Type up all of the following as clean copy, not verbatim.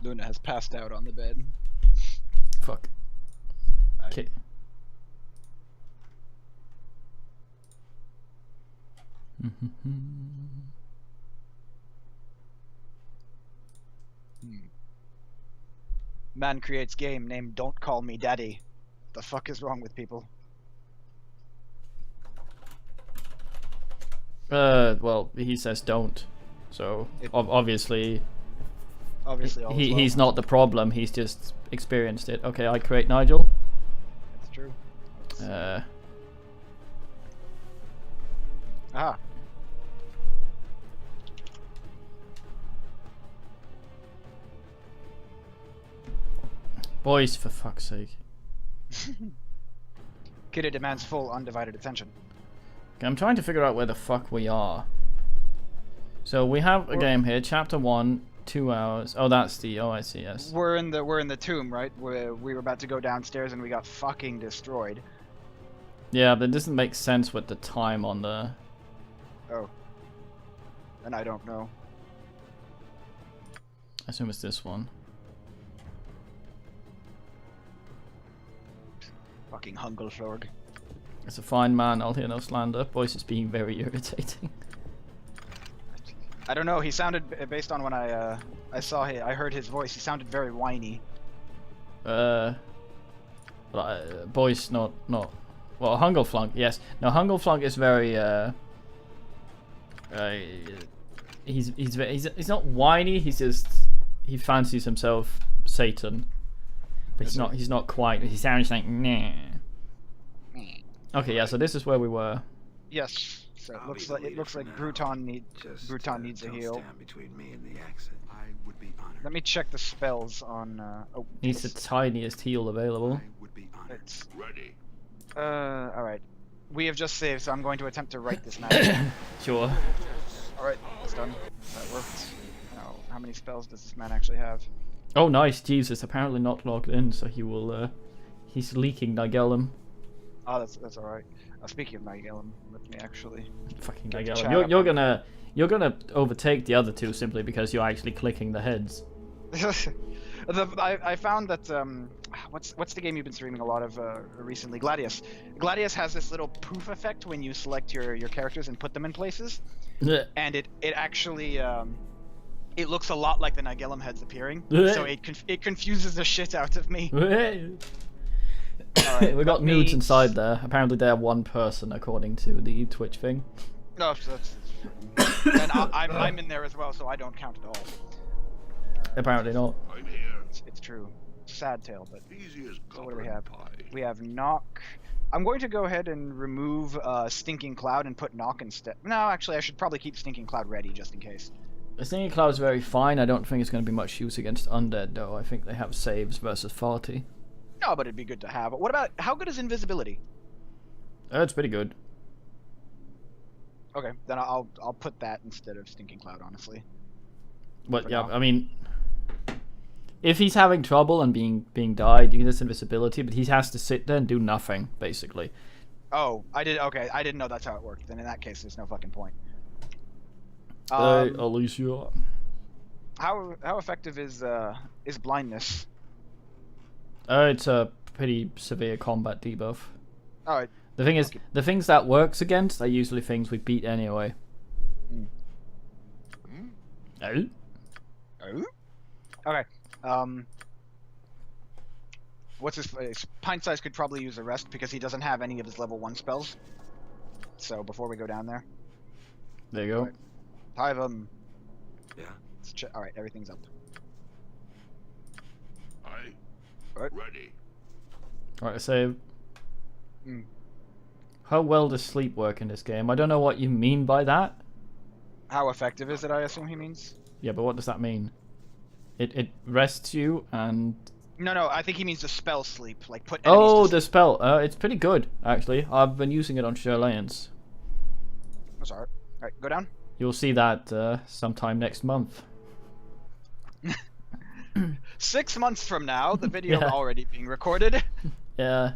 Luna has passed out on the bed. Fuck. Okay. Man creates game named Don't Call Me Daddy. The fuck is wrong with people? Well, he says don't. So, obviously he's not the problem, he's just experienced it. Okay, I create Nigel. That's true. Aha. Boys, for fuck's sake. Kiddo demands full, undivided attention. Okay, I'm trying to figure out where the fuck we are. So we have a game here, chapter 1, 2 hours. Oh, that's the. Oh, I see. Yes. We're in the tomb, right? We were about to go downstairs and we got fucking destroyed. Yeah, but it doesn't make sense with the time on the. Oh. And I don't know. I assume it's this one. Fucking Hungelflorg. It's a fine man, I'll hear no slander. Voice is being very irritating. I don't know, he sounded, based on when I heard his voice, he sounded very whiny. Voice not, well, Hungelflunk, yes. No, Hungelflunk is very, he's not whiny, he fancies himself Satan. But he's not quite, he sounds like, nah. Okay, yeah, so this is where we were. Yes. So it looks like Bruton needs a heal. Between me and the exit. I would be honored. Let me check the spells on. Needs the tiniest heal available. I would be honored. It's ready. All right. We have just saved, so I'm going to attempt to write this magic. Sure. All right, it's done. That worked. Now, how many spells does this man actually have? Oh, nice. Jesus, apparently not logged in, so he will. He's leaking Nigellum. Oh, that's all right. Speaking of Nigellum, let me actually. Fucking Nigellum. You're gonna overtake the other two simply because you're actually clicking the heads. I found that what's the game you've been streaming a lot of recently? Gladius. Gladius has this little poof effect when you select your characters and put them in places, and it actually it looks a lot like the Nigellum heads appearing, so it confuses the shit out of me. Alright, we got nudes inside there. Apparently they're one person according to the Twitch thing. No, that's and I'm in there as well, so I don't count at all. Apparently not. I'm here. It's true. Sad tale, but Easy as so what do we have? pie. We have Knock. I'm going to go ahead and remove Stinking Cloud and put Knock instead. No, actually, I should probably keep Stinking Cloud ready just in case. The Stinging Cloud is very fine. I don't think it's going to be much use against undead, though. I think they have saves versus Farty. No, but it'd be good to have. What about, how good is invisibility? It's pretty good. Okay, then I'll put that instead of Stinking Cloud, honestly. But yeah, now. I mean, if he's having trouble and being died, you can just invisibility, but he has to sit there and do nothing, basically. Oh, okay, I didn't know that's how it worked. Then in that case, there's no fucking point. Hey, Alicia. How effective is blindness? It's a pretty severe combat debuff. Alright. The thing is, the things that works against are usually things we beat anyway. Oh? Oh? Okay. What's his face? Pint Size could probably use a rest because he doesn't have any of his level 1 spells. So before we go down there. There you go. Right. Hive him. Yeah. Alright, everything's up. Ready. Alright, save. How well does sleep work in this game? I don't know what you mean by that. How effective is it, I assume he means? Yeah, but what does that mean? It rests you and... No, I think he means the spell sleep. Like put oh, the spell. It's pretty good, actually. I've been using it on Sherlayans. That's alright. Alright, go down. You'll see that sometime next month. 6 months from now, the video already being recorded. Yeah.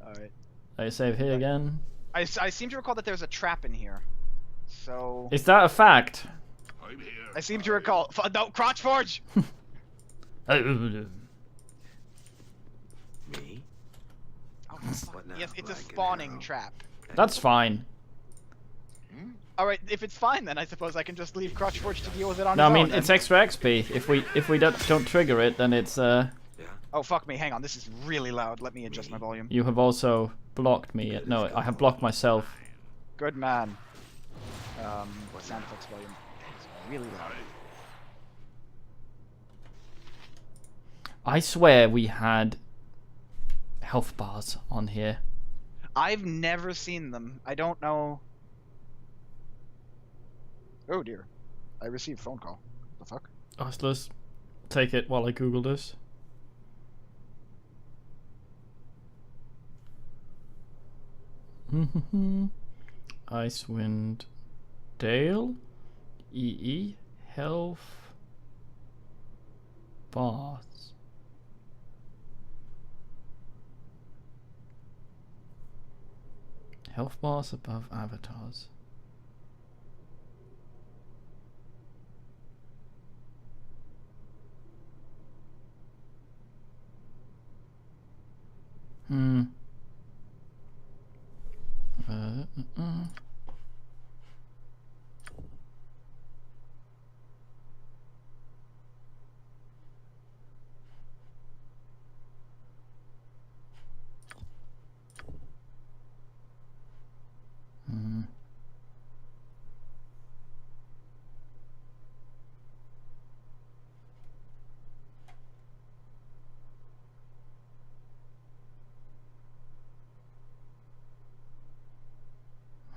Alright. I save here again. I seem to recall that there's a trap in here. So... Is that a fact? I'm here. I seem to recall... No, Crotch Forge! Me? Oh, What now? yes, it's a Like an spawning arrow? trap. That's fine. All right, if it's fine, then I suppose I can just leave Crotchforge to deal with it on No, I his mean own. it's Then. extra XP. If we don't trigger it, then it's Yeah. Oh fuck me! Hang on, this is really loud. Let me adjust my volume. You have also blocked me. No, I have blocked myself. Good man. What sound effects volume? It's really loud. I swear we had health bars on here. I've never seen them. I don't know. Oh dear. I received phone call. What the fuck? Let's take it while I Google this. Icewind Dale EE health bars. Health bars above avatars. Hmm.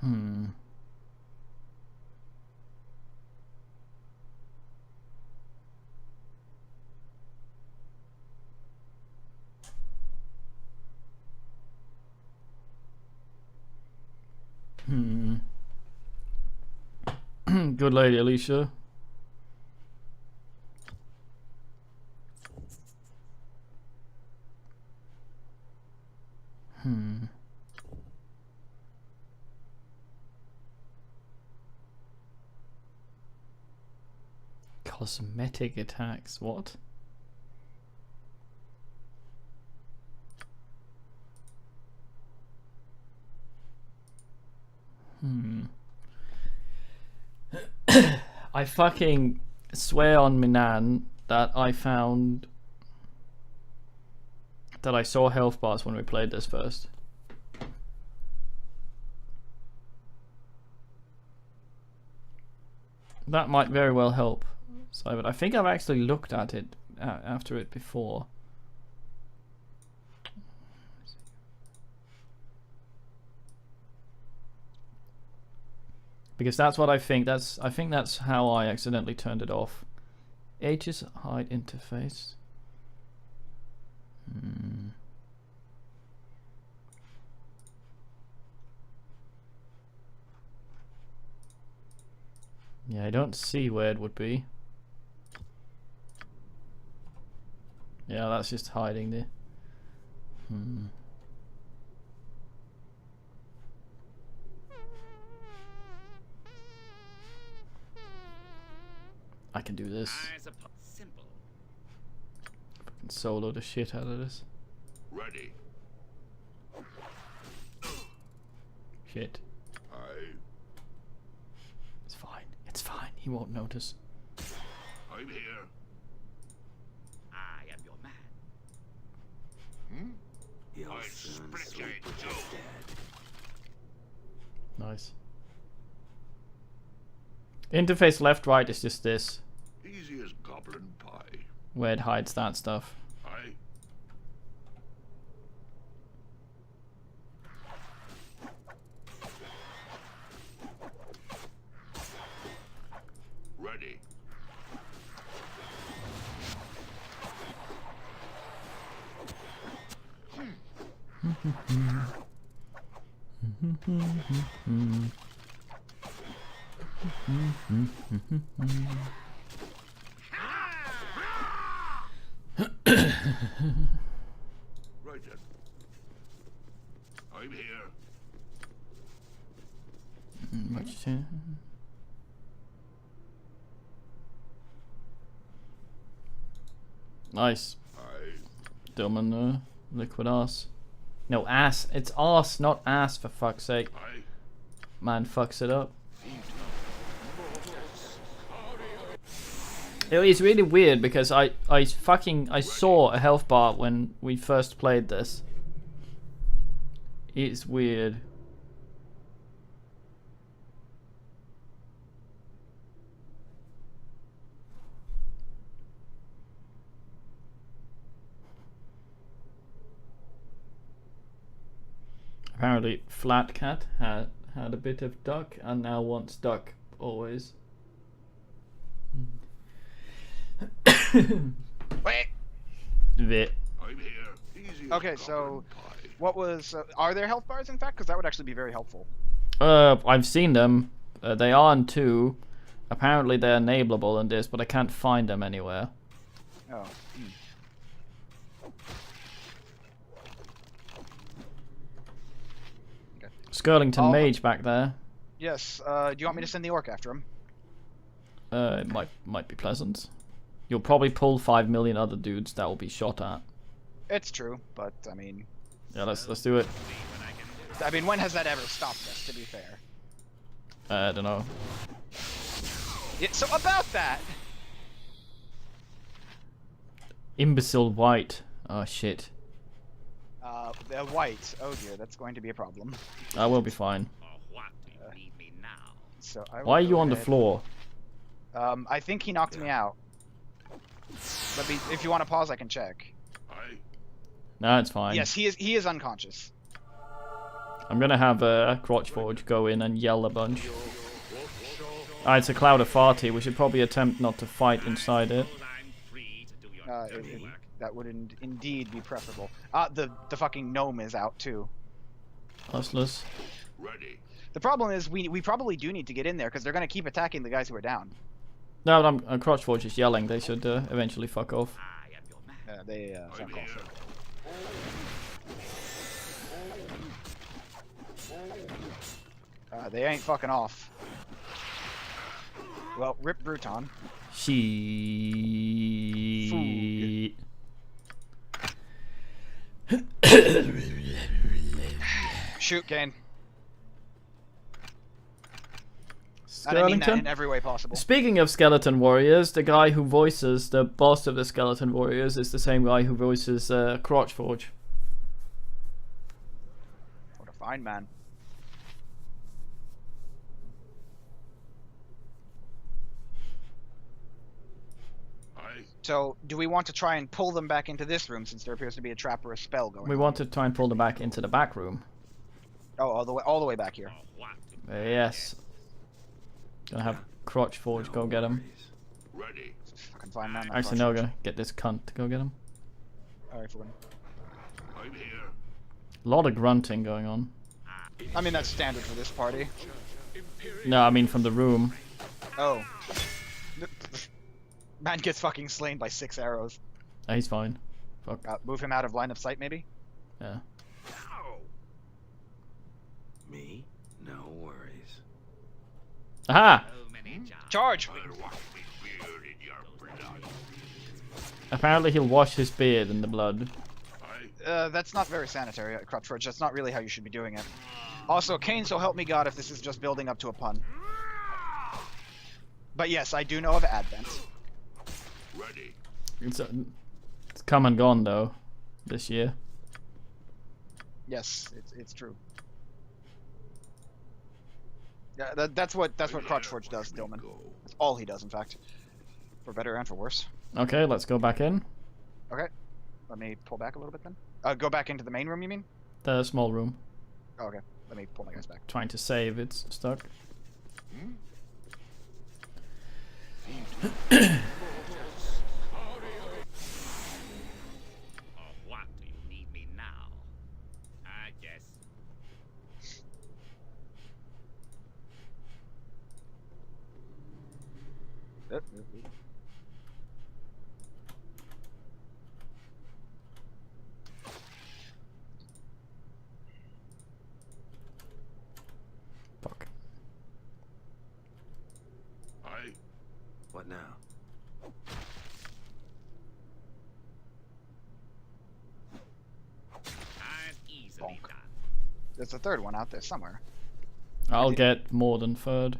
Hmm. Hmm. Good lady, Alicia. Hmm. Cosmetic attacks. What? Hmm. I fucking swear on Minan that I found that I saw health bars when we played this first. That might very well help. So, but I think I've actually looked at it after it before. Because that's what I think. I think that's how I accidentally turned it off. Aegis hide interface. Hmm. Yeah, I don't see where it would be. Yeah, that's just hiding there. Hmm. I can do this. Simple. Fucking solo the shit out of this. Ready. Shit. It's fine. It's fine. He won't notice. I'm here. I am your man. Your I son split sleep it with too. his dad. Nice. Interface left right is just this, Easy as goblin pie. where it hides that stuff. I ready. Right then. I'm here. What you say? Nice. Aye. Dumb and liquid ass. No, ass. It's ass, not ass, for fuck's sake. Aye. Man fucks it up. It's really weird because I saw a health bar when we first played this. It's weird. Apparently, Flat Cat had a bit of duck and now wants duck always. Wait. Bit. I'm here. Easy as Okay, so goblin pie. what was? Are there health bars in fact? Because that would actually be very helpful. I've seen them. They are in 2. Apparently they're enableable in this, but I can't find them anywhere. Oh. Skirlington Mage back there. Yes. Do you want me to send the orc after him? It might be pleasant. You'll probably pull 5 million other dudes that will be shot at. It's true, but I mean. Yeah, let's do it. I mean, when has that ever stopped us? To be fair. I don't know. Yeah, so about that. Imbecile white. Oh shit. The white. Oh dear, that's going to be a problem. I will be fine. Oh, what do you need me now? So I will Why are go you on the ahead- floor? I think he knocked me out. Let me. If you want to pause, I can check. Aye. No, it's fine. Yes, he is unconscious. I'm gonna have Crotchforge go in and yell a bunch. It's a cloud of farty. We should probably attempt not to fight inside it. I'm free to do your dirty work. That would indeed be preferable. The fucking gnome is out too. Hustlers. Ready. The problem is we probably do need to get in there because they're gonna keep attacking the guys who are down. No, Crotchforge is yelling. They should eventually fuck off. I am your man. They I'm sound here. awful. They ain't fucking off. Well, rip Bruton. She. Shoot, Kane. And I mean that in Skellington. every way possible. Speaking of skeleton warriors, the guy who voices the boss of the skeleton warriors is the same guy who voices Crotchforge. What a fine man. Aye. So, do we want to try and pull them back into this room since there appears to be a trap or a spell going We on? want to try and pull them back into the back room. Oh, all the way back here. Oh, what? Yes. Gonna have Crotchforge go get him. Ready. Fucking fine man. that Actually, no, Crotchforge. gonna get this cunt to go get him. Alright, for one. I'm here. A lot of grunting going on. I mean, that's standard for this party. No, I mean from the room. Oh. Man gets fucking slain by 6 arrows. He's fine. Fuck. Move him out of line of sight, maybe? Yeah. Ow! Me? No worries. Aha! So many jobs. Charge! I'll wash me beard in your blood. Apparently he'll wash his beard in the blood. Aye. That's not very sanitary, Crotchforge. That's not really how you should be doing it. Also, Kane, so help me God if this is just building up to a pun. But yes, I do know of Advent. Ready. It's come and gone though, this year. Yes, it's true. Yeah, that's what Crotchforge does, Dillman. Go. That's all he does, in fact. For better and for worse. Okay, let's go back in. Okay. Let me pull back a little bit then. Go back into the main room, you mean? The small room. Oh, okay. Let me pull my guys back. Trying to save, it's stuck. Oh, what do you need me now? I guess. Fuck. Aye. What now? There's a third one out there somewhere. I'll get more than third.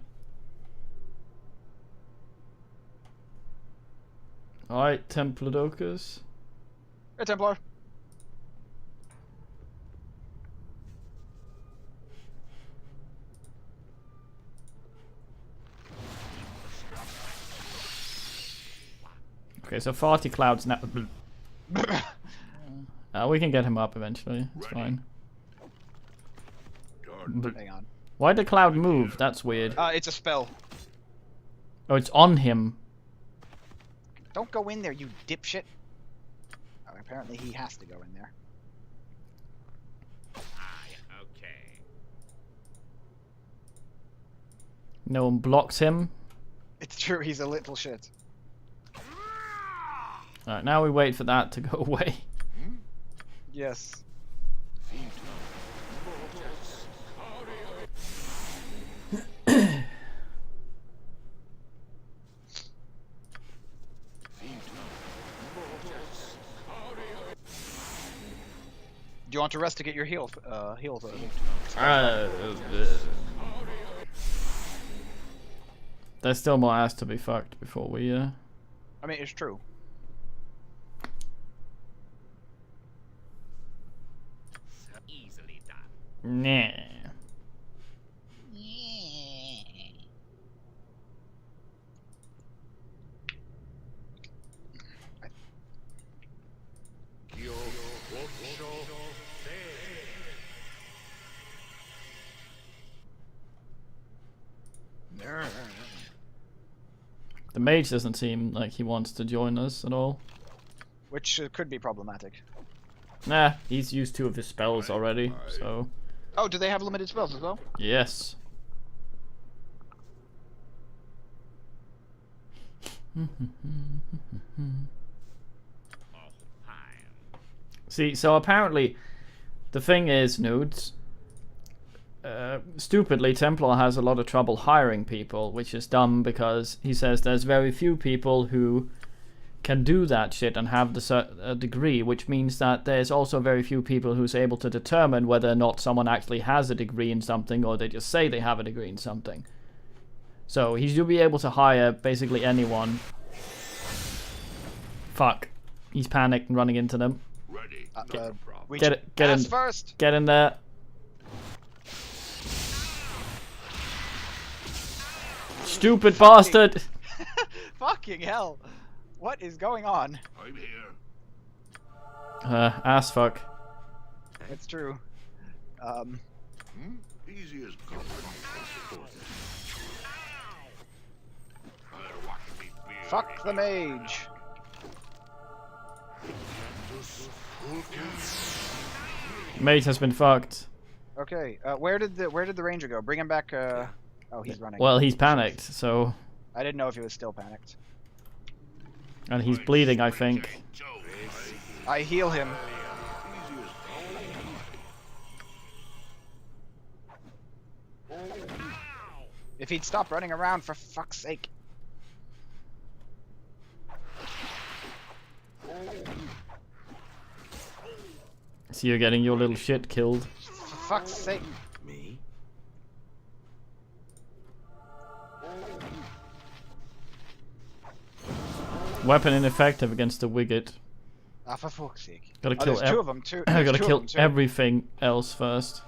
Alright, Templodocus. Hey, Templar. Okay, so Farty Cloud's now. We can get him up eventually. It's fine. Hang on. Why'd the cloud move? That's weird. It's a spell. Oh, it's on him. Don't go in there, you dipshit. Oh, apparently he has to go in there. Okay. No one blocks him. It's true, he's a little shit. Alright, now we wait for that to go away. Yes. Do you want to rest to get your heals? There's still more ass to be fucked before we I mean, it's true. Easily done. Nah. The mage doesn't seem like he wants to join us at all. Which could be problematic. Nah, he's used 2 of his spells already, so... Oh, do they have limited spells as well? Yes. See, so apparently, the thing is, Nudes, stupidly, Templar has a lot of trouble hiring people, which is dumb because he says there's very few people who can do that shit and have the degree, which means that there's also very few people who's able to determine whether or not someone actually has a degree in something or they just say they have a degree in something. So he should be able to hire basically anyone. Fuck. He's panicked and running into them. Ready. Get in first. Get in there. Stupid bastard! Fucking hell. What is going on? I'm here. Ass fuck. It's true. Easy as going. Fuck the mage. Mate has been fucked. Okay, where did the ranger go? Bring him back. Oh, he's running. Well, he's panicked, so... I didn't know if he was still panicked. And he's bleeding, I think. I heal him. If he'd stop running around, for fuck's sake. So you're getting your little shit killed. For fuck's sake. Me? Weapon ineffective against the Wigged. Ah, for fuck's sake. Gotta kill there's 2 of them, too. I gotta There's 2 kill of them, too. everything else first.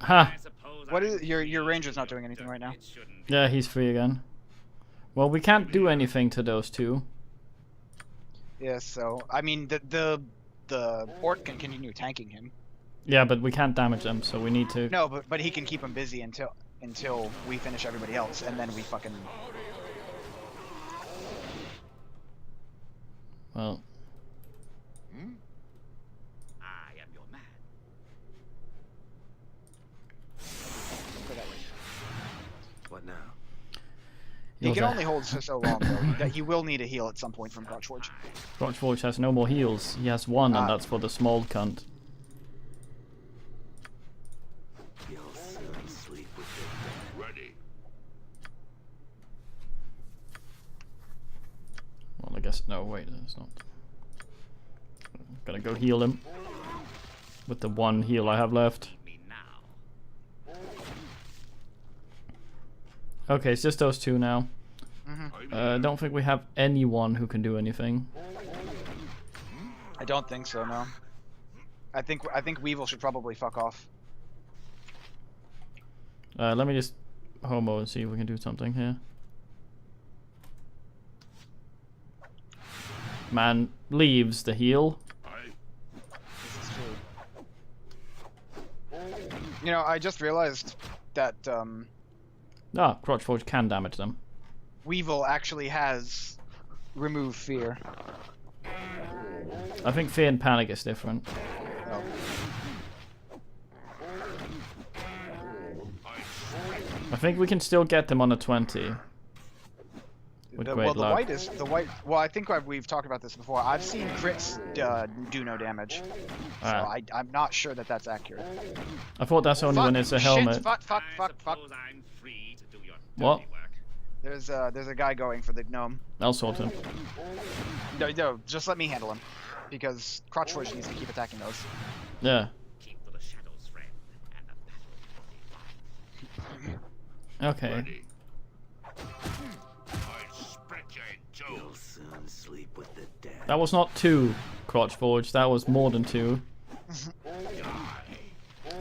Ha! What is your ranger's not doing anything right now? Yeah, he's free again. Well, we can't do anything to those 2. Yeah, so I mean the orc can continue tanking him. Yeah, but we can't damage them, so we need to... No, but he can keep him busy until we finish everybody else, and then we fucking... Well... now. He Heals can are- only hold for so long, though. He will need a heal at some point from Crotchforge. Crotchforge has no more heals. He has one, and Ah. that's for the small cunt. You'll soon sleep with the dead. Ready. Well, I guess no. Wait, it's not. Gonna go heal him with the one heal I have left. Me now. Okay, it's just those two now. I'm here. Don't think we have anyone who can do anything. I don't think so, no. I think Weevil should probably fuck off. Let me just homo and see if we can do something here. Man leaves the heal. This is true. You know, I just realized that Crotchforge can damage them. Weevil actually has remove fear. I think fear and panic is different. Oh. I think we can still get them on a 20. With great Well, the luck. white is the white. Well, I think we've talked about this before. I've seen crits do no damage, so Ah. I'm not sure that that's accurate. I thought that's only when it's a helmet. Shit, fuck. I suppose I'm free to do your What? dirty work. There's a guy going for the gnome. I'll sort him. No, just let me handle him, because Crotchforge needs to keep attacking those. Yeah. Keep to the shadows, friend, and the battle will be fine. Okay. Ready. I'll spread you in two. You'll soon sleep with the dead. That was not 2 Crotchforge, that was more than 2.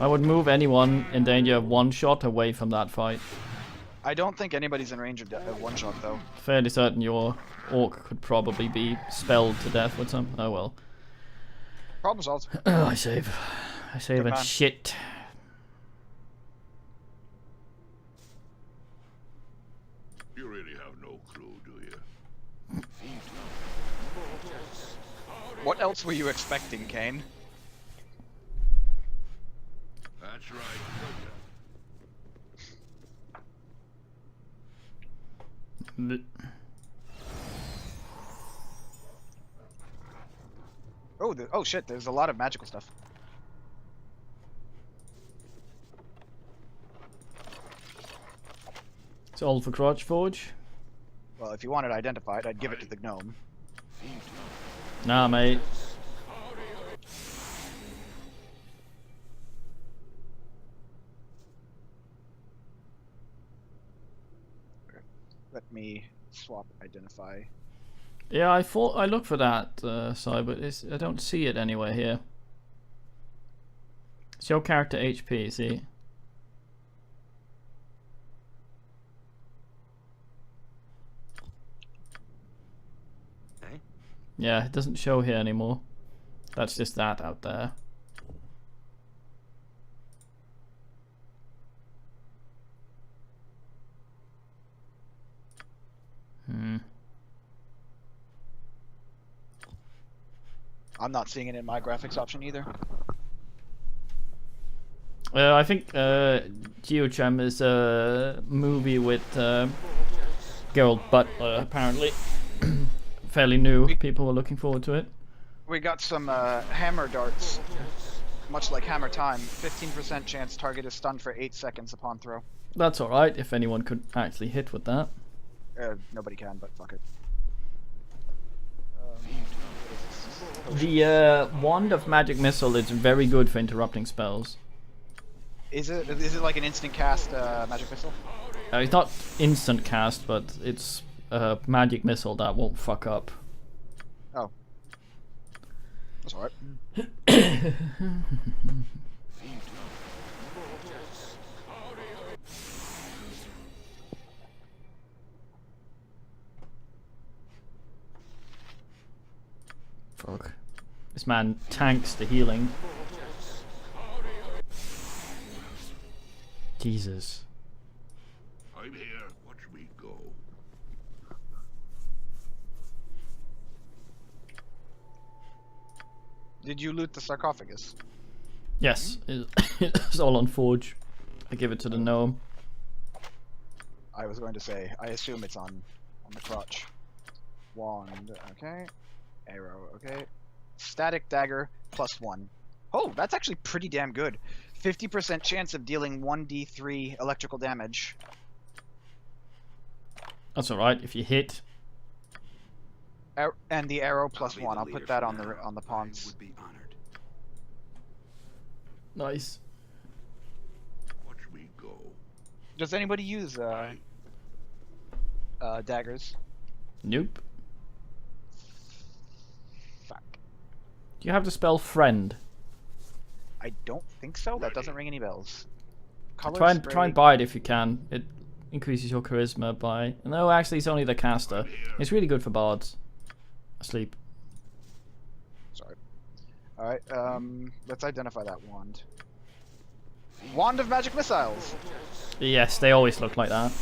I would move anyone in danger of one shot away from that fight. I don't think anybody's in range of one shot though. Fairly certain your orc could probably be spelled to death with some. Oh well. Problem solved. I save. I save Good and man. shit. You really have no clue, do you? What else were you expecting, Kane? That's right. Oh shit! There's a lot of magical stuff. It's all for Crotchforge. Well, if you wanted identified, I'd give it to the gnome. Nah, mate. Let me swap identify. Yeah, I thought I looked for that side, but I don't see it anywhere here. Show character HP. See. Eh? Yeah, it doesn't show here anymore. That's just that out there. I'm not seeing it in my graphics option either. I think Geocham is a movie with Gerald Butler, apparently. Fairly new. People were looking forward to it. We got some hammer darts, much like hammer time. 15% chance target is stunned for 8 seconds upon throw. That's alright, if anyone could actually hit with that. Nobody can, but fuck it. The Wand of Magic Missile is very good for interrupting spells. Is it like an instant cast magic missile? It's not instant cast, but it's a magic missile that won't fuck up. Oh. That's alright. Fuck. This man tanks the healing. Jesus. I'm here. Watch me go. Did you loot the sarcophagus? Yes, it's all on Forge. I give it to the gnome. I was going to say. I assume it's on the crotch. Wand. Okay. Arrow. Okay. Static dagger +1. Oh, that's actually pretty damn good. 50% chance of dealing 1d3 electrical damage. That's alright if you hit. And the arrow I'll +1. be I'll the put leader that for on the now. I pawns. would be honored. Nice. Watch me go. Does anybody use daggers? Nope. Fuck. Do you have the spell friend? I don't think so. That doesn't ring any bells. Color Try spray. and buy it if you can. It increases your charisma by... No, actually it's only the caster. It's really good for bards. Asleep. Sorry. Alright, let's identify that wand. Wand of Magic Missiles! Yes, they always look like that.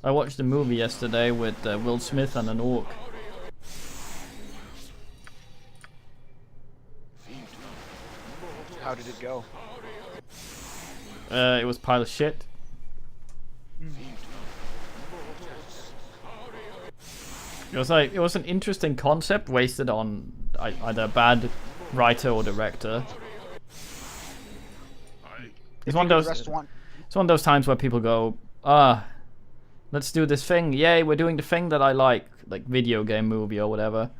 I watched a movie yesterday with Will Smith and an orc. How did it go? It was pile of shit. It was an interesting concept wasted on either a bad writer or director. It's one of those. It's one of those times where people go, let's do this thing. Yay, we're doing the thing that I like video game, movie, or whatever,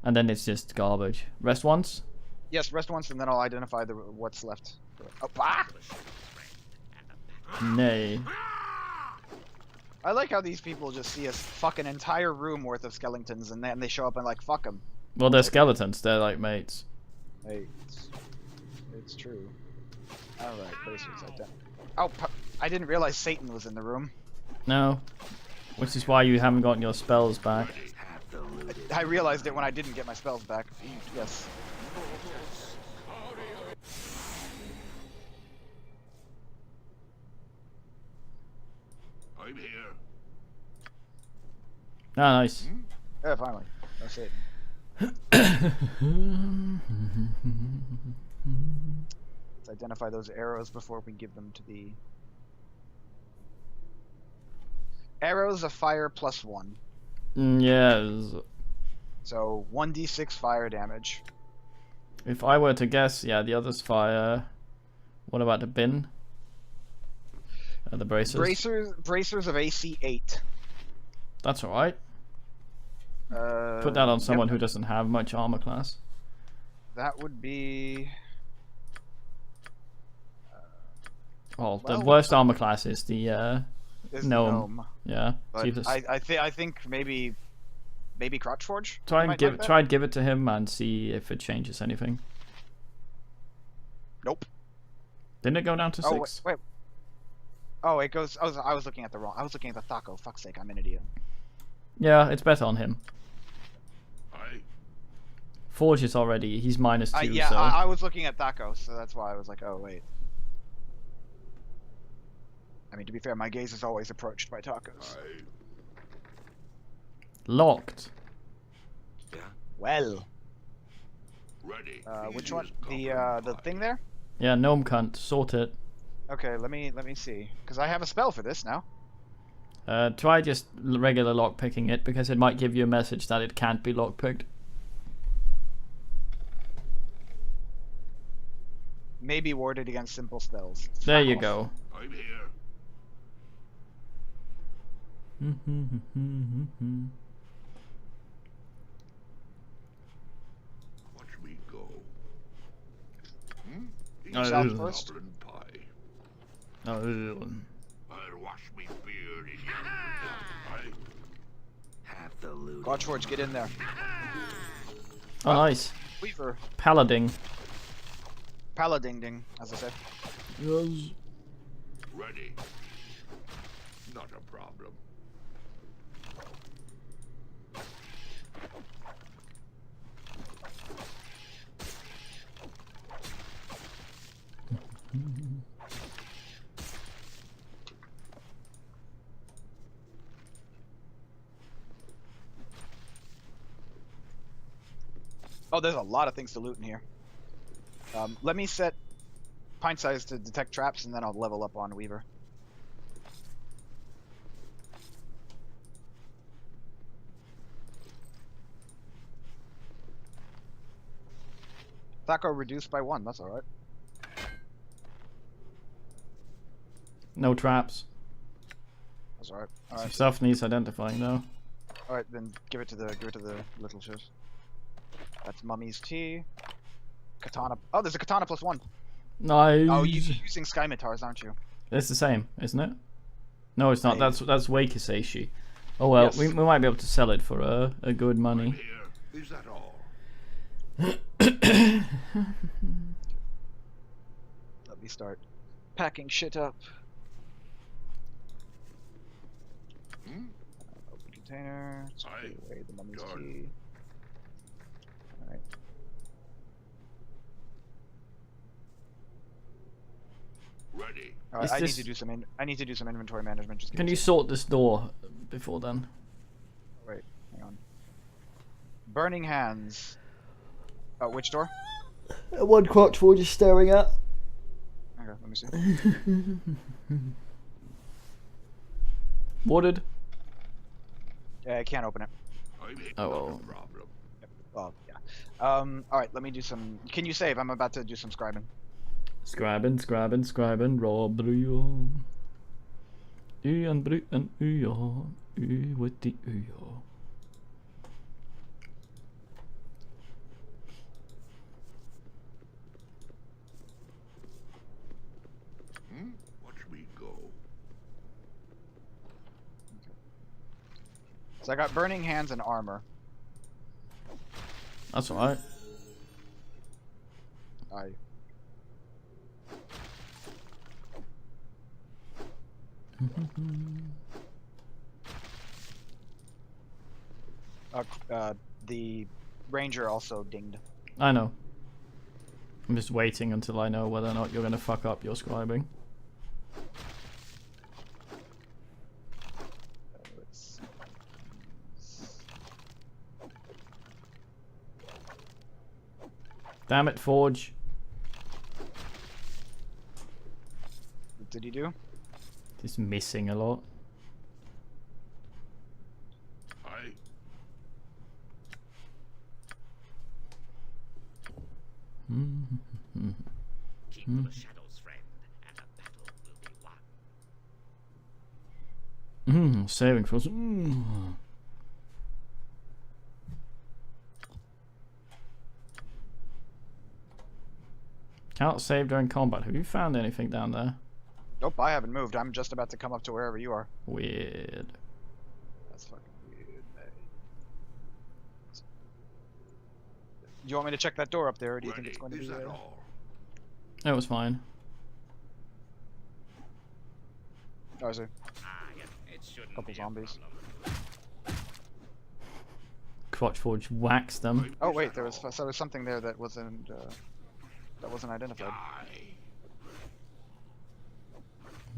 and then it's just garbage. Rest once. Yes, rest once, and then I'll identify what's left. Oh, ah! Nay. I like how these people just see a fucking entire room worth of skeletons, and then they show up and like, fuck them. Well, they're skeletons. They're like mates. Hey, it's true. All right, bracers. Oh, I didn't realize Satan was in the room. No. Which is why you haven't gotten your spells back. I realized it when I didn't get my spells back. Yes. I'm here. Ah, nice. Yeah, finally. That's it. Let's identify those arrows before we give them to the... Arrows of fire +1. Yeah. So 1d6 fire damage. If I were to guess, yeah, the others fire. What about the bin? The bracers? Bracers of AC 8. That's alright. Put that on someone who doesn't have much armor class. That would be... well, the worst armor class is the gnome. Yeah. But I think maybe Crotch Forge. Try and give it to him and see if it changes anything. Nope. Didn't it go down to 6? Wait. Oh, it goes. I was looking at the wrong. I was looking at the Thaco. Fuck's sake, I'm an idiot. Yeah, it's better on him. Forge is already. He's -2. Yeah, so. I was looking at Thaco, so that's why I was like, oh wait. I mean, to be fair, my gaze is always approached by tacos. Locked. Yeah. Well. Ready. Which one? The thing there? Yeah, gnome cunt. Sort it. Okay, let me see, because I have a spell for this now. Try just regular lockpicking it, because it might give you a message that it can't be lockpicked. Maybe warded against simple spells. There you go. I'm here. Watch me go. Eat yourself first. Goblin pie. I'll wash me beard in your Have the loot. Watch Forge, get in there. Oh, nice. Weaver. Paladin. Palading ding, as I said. Yes. ready. Not a problem. Oh, there's a lot of things to loot in here. Let me set pint size to detect traps, and then I'll level up on Weaver. Thaco reduced by 1. That's all right. No traps. That's all right. All Some right. stuff needs identifying though. All right. Then give it to the little shit. That's Mummy's tea. Katana. Oh, there's a katana +1. Nice. Oh, you're using Skymitars, aren't you? It's the same, isn't it? No, it's not. Maybe. That's Wakiseishi. Oh well, Yes. we might be able to sell it for a good money. Here, is that all? Let me start packing shit up. Open container. Let's put away the Mummy's Done. tea. All right. Ready. All right. Is I this- need to do some inventory management. Just give Can me a you second. sort this door before then? Wait, hang on. Burning hands. Oh, which door? One crotch we're just staring at. Okay, let me see. Wooded. I can't open it. I'm Oh, not well. a problem. Well, yeah. All right. Let me do some. Can you save? I'm about to do some scribing. Scribing, robbery. Ian Britain, with the Watch me go. So I got burning hands and armor. That's alright. I. The ranger also dinged. I know. I'm just waiting until I know whether or not you're gonna fuck up your scribing. Let's- Damn it, Forge. What did he do? Just missing a lot. I Keep to the shadows, friend, and the battle will be won. Saving for us. Cannot save during combat. Have you found anything down there? Nope, I haven't moved. I'm just about to come up to wherever you are. Weird. That's fucking weird. Do you want me to check that door up there, or do you think ready. it's going to Is be? that all? It was fine. Oh, is it? Yeah, it shouldn't Couple be a zombies. problem. Crotch Forge waxed them. Oh wait, there was something there that wasn't identified.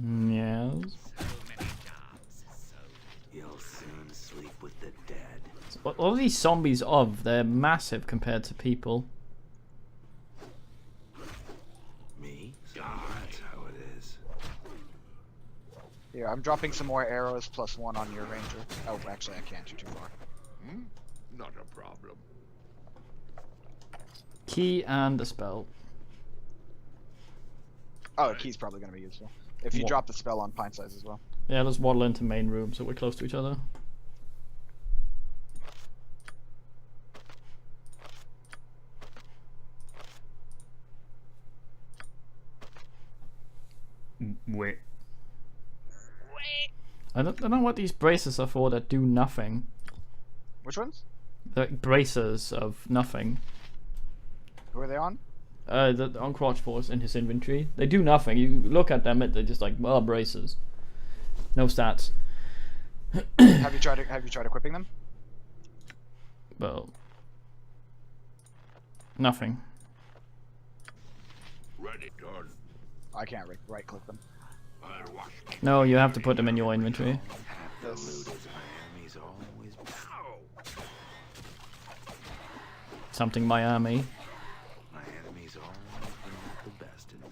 Yes. So many jobs, so You'll soon sleep with the dead. What are these zombies of? They're massive compared to people. Me? So that's how it is. Here, I'm dropping some more arrows +1 on your ranger. Oh, actually, I can't. You're too far. Not a problem. Key and a spell. Oh, a key's probably going to be useful. If you What? drop the spell on pint size as well. Yeah, let's waddle into main room so we're close to each other. Wait. I don't know what these braces are for that do nothing. Which ones? The bracers of nothing. Who are they on? The on Crotch Force in his inventory. They do nothing. You look at them, they're just like, well, bracers. No stats. Have you tried equipping them? Well, nothing. Ready, done. I can't right click them. I'll watch. No, you have to put them in your inventory. Half the loot is Miami's always Something Miami. my enemies always bring out the best in me.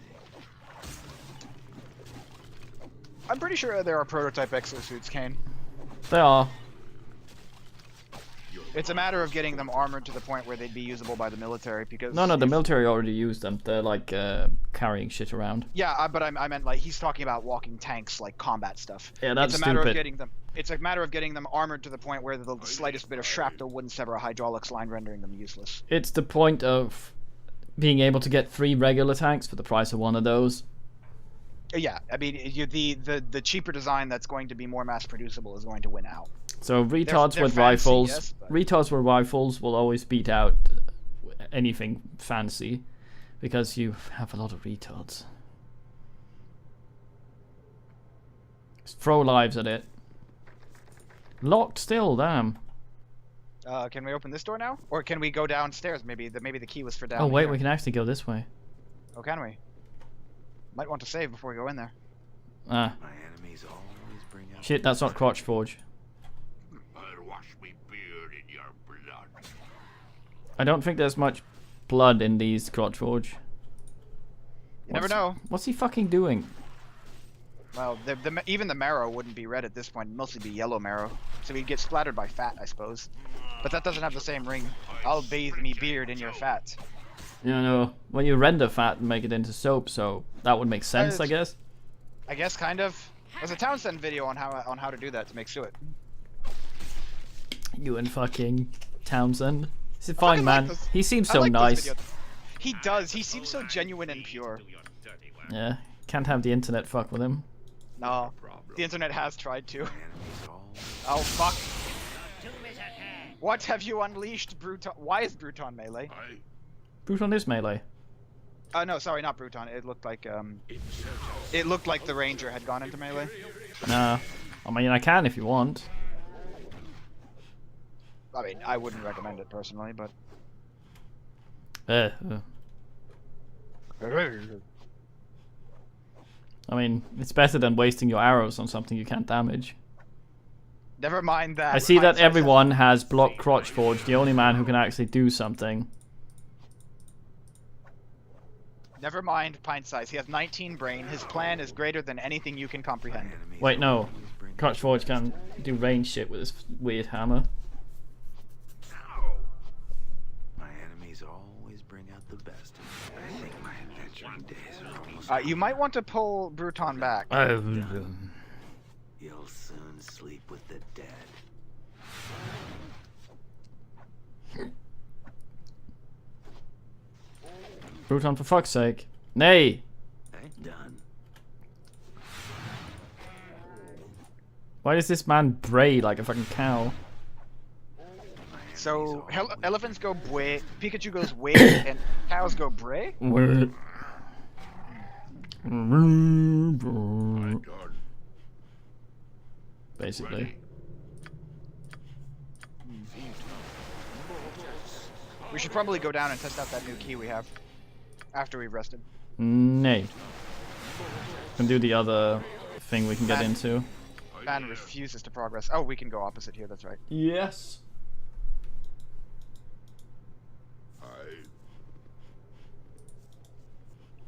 I'm pretty sure there are prototype exosuits, Kane. They are. It's a matter of getting them armored to the point where they'd be usable by the military, because... No, the military already used them. They're like carrying shit around. Yeah, but I meant like he's talking about walking tanks, like combat stuff. Yeah, that's it's a matter stupid. of getting them. It's a matter of getting them armored to the point where the slightest bit of shrapnel wouldn't sever a hydraulics line, rendering them useless. It's the point of being able to get 3 regular tanks for the price of one of those. Yeah, I mean, the cheaper design that's going to be more mass producible is going to win out. So retards they're with fancy, rifles, yes, but- retards with rifles will always beat out anything fancy, because you have a lot of retards. Just throw lives at it. Locked still, damn. Can we open this door now, or can we go downstairs? Maybe the key was for down. Oh wait, here. we can actually go this way. Oh, can we? Might want to save before we go in there. Ah, My enemies always bring out shit, that's not Crotch Forge. I'll wash me beard in your blood. I don't think there's much blood in these Crotch Forge. You never know. What's he fucking doing? Well, even the marrow wouldn't be red at this point. It'd mostly be yellow marrow, so he'd get splattered by fat, I suppose. But that doesn't have the same ring. I'll bathe me beard in your fat. You know, when you render fat and make it into soap, so that would make sense, I guess. I guess kind of. There's a Townsend video on how to do that to make suet. You and fucking Townsend. He's a fine fucking like man. this. He seems I so like this nice. video. He does. He seems so genuine and pure. Do your dirty work. Yeah, can't have the internet fuck with him. No, the internet has tried to. my enemies always. Oh fuck! Doom is at hand. What have you unleashed, Bruton? Why is Bruton melee? Bruton is melee. No, sorry, not Bruton. It looked like the Ranger had gone into melee. Nah. I mean, I can if you want. I mean, I wouldn't recommend it personally, but. Uh. I mean, it's better than wasting your arrows on something you can't damage. Never mind that. I see that Hindsight everyone has blocked Crotch Forge, the only man who can actually do something. Never mind pint size. He has 19 brain. His plan is greater than anything you can comprehend. Enemies Wait, no. always bring out Crotch Forge can do range shit with his weird hammer. My enemies always bring out the best in me. I think my adventuring days are almost You might want to pull Bruton back. You'll soon sleep with the dead. Bruton, for fuck's sake. Nay! Done. Why does this man bray like a fucking cow? So elephants go bway, Pikachu goes way, and cows go bray. Wait. My God. Basically. We should probably go down and test out that new key we have after we've rested. Nay. Can do the other thing we can get Man. into. Man refuses to progress. Oh, we can go opposite here. That's right. Yes.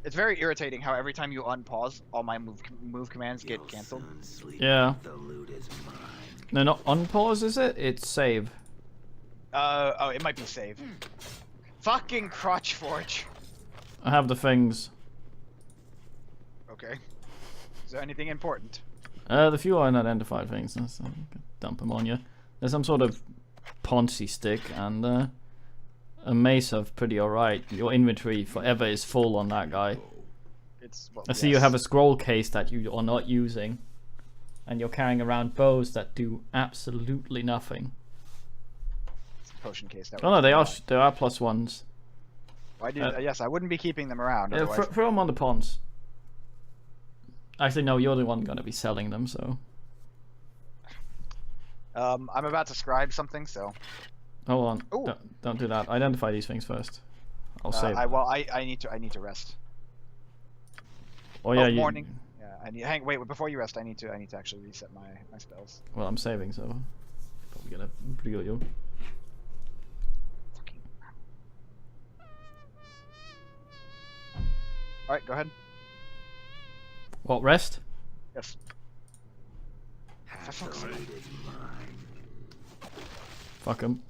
It's very irritating how every time you unpause, all my move commands get cancelled. Soon sleep. Yeah. The loot is mine. No, not unpause, is it? It's save. Oh, it might be save. Fucking Crotch Forge. I have the things. Okay. Is there anything important? The few unidentified things. So I can dump them on you. There's some sort of Ponzi stick and a mace of pretty alright. Your inventory forever is full on that guy. It's. Well, I see you have a scroll case that you are not using. And you're carrying around bows that do absolutely nothing. potion case. That Oh no, they are plus ones. Why do? Yes, I wouldn't be keeping them around. Yeah, Otherwise. throw them on the ponds. Actually, no, you're the one going to be selling them, so. I'm about to scribe something, so. Hold on. Ooh. Don't do that. Identify these things first. I'll save. I need to rest. Oh yeah, morning. Yeah, I need. Wait. Before you rest, I need to actually reset my spells. Well, I'm saving, so probably get a pretty good deal. All right, go ahead. What, rest? Yes. For fuck's sake. Fuck him.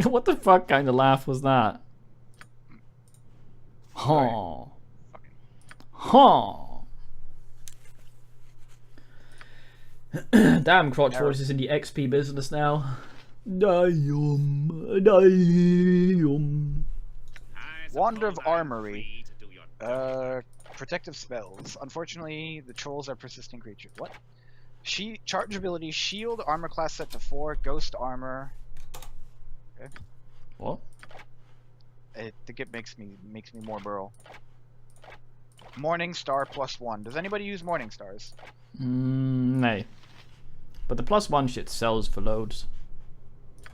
What the fuck kind of laugh was that? Huh. Huh. Damn, Crotch Forge is in the XP business now. Wand of Armory. Protective spells. Unfortunately, the trolls are persistent creatures. What? Charge ability, shield, armor class set to 4, ghost armor. Okay. What? I think it makes me more burl. Morning Star +1. Does anybody use Morning Stars? No. But the +1 shit sells for loads.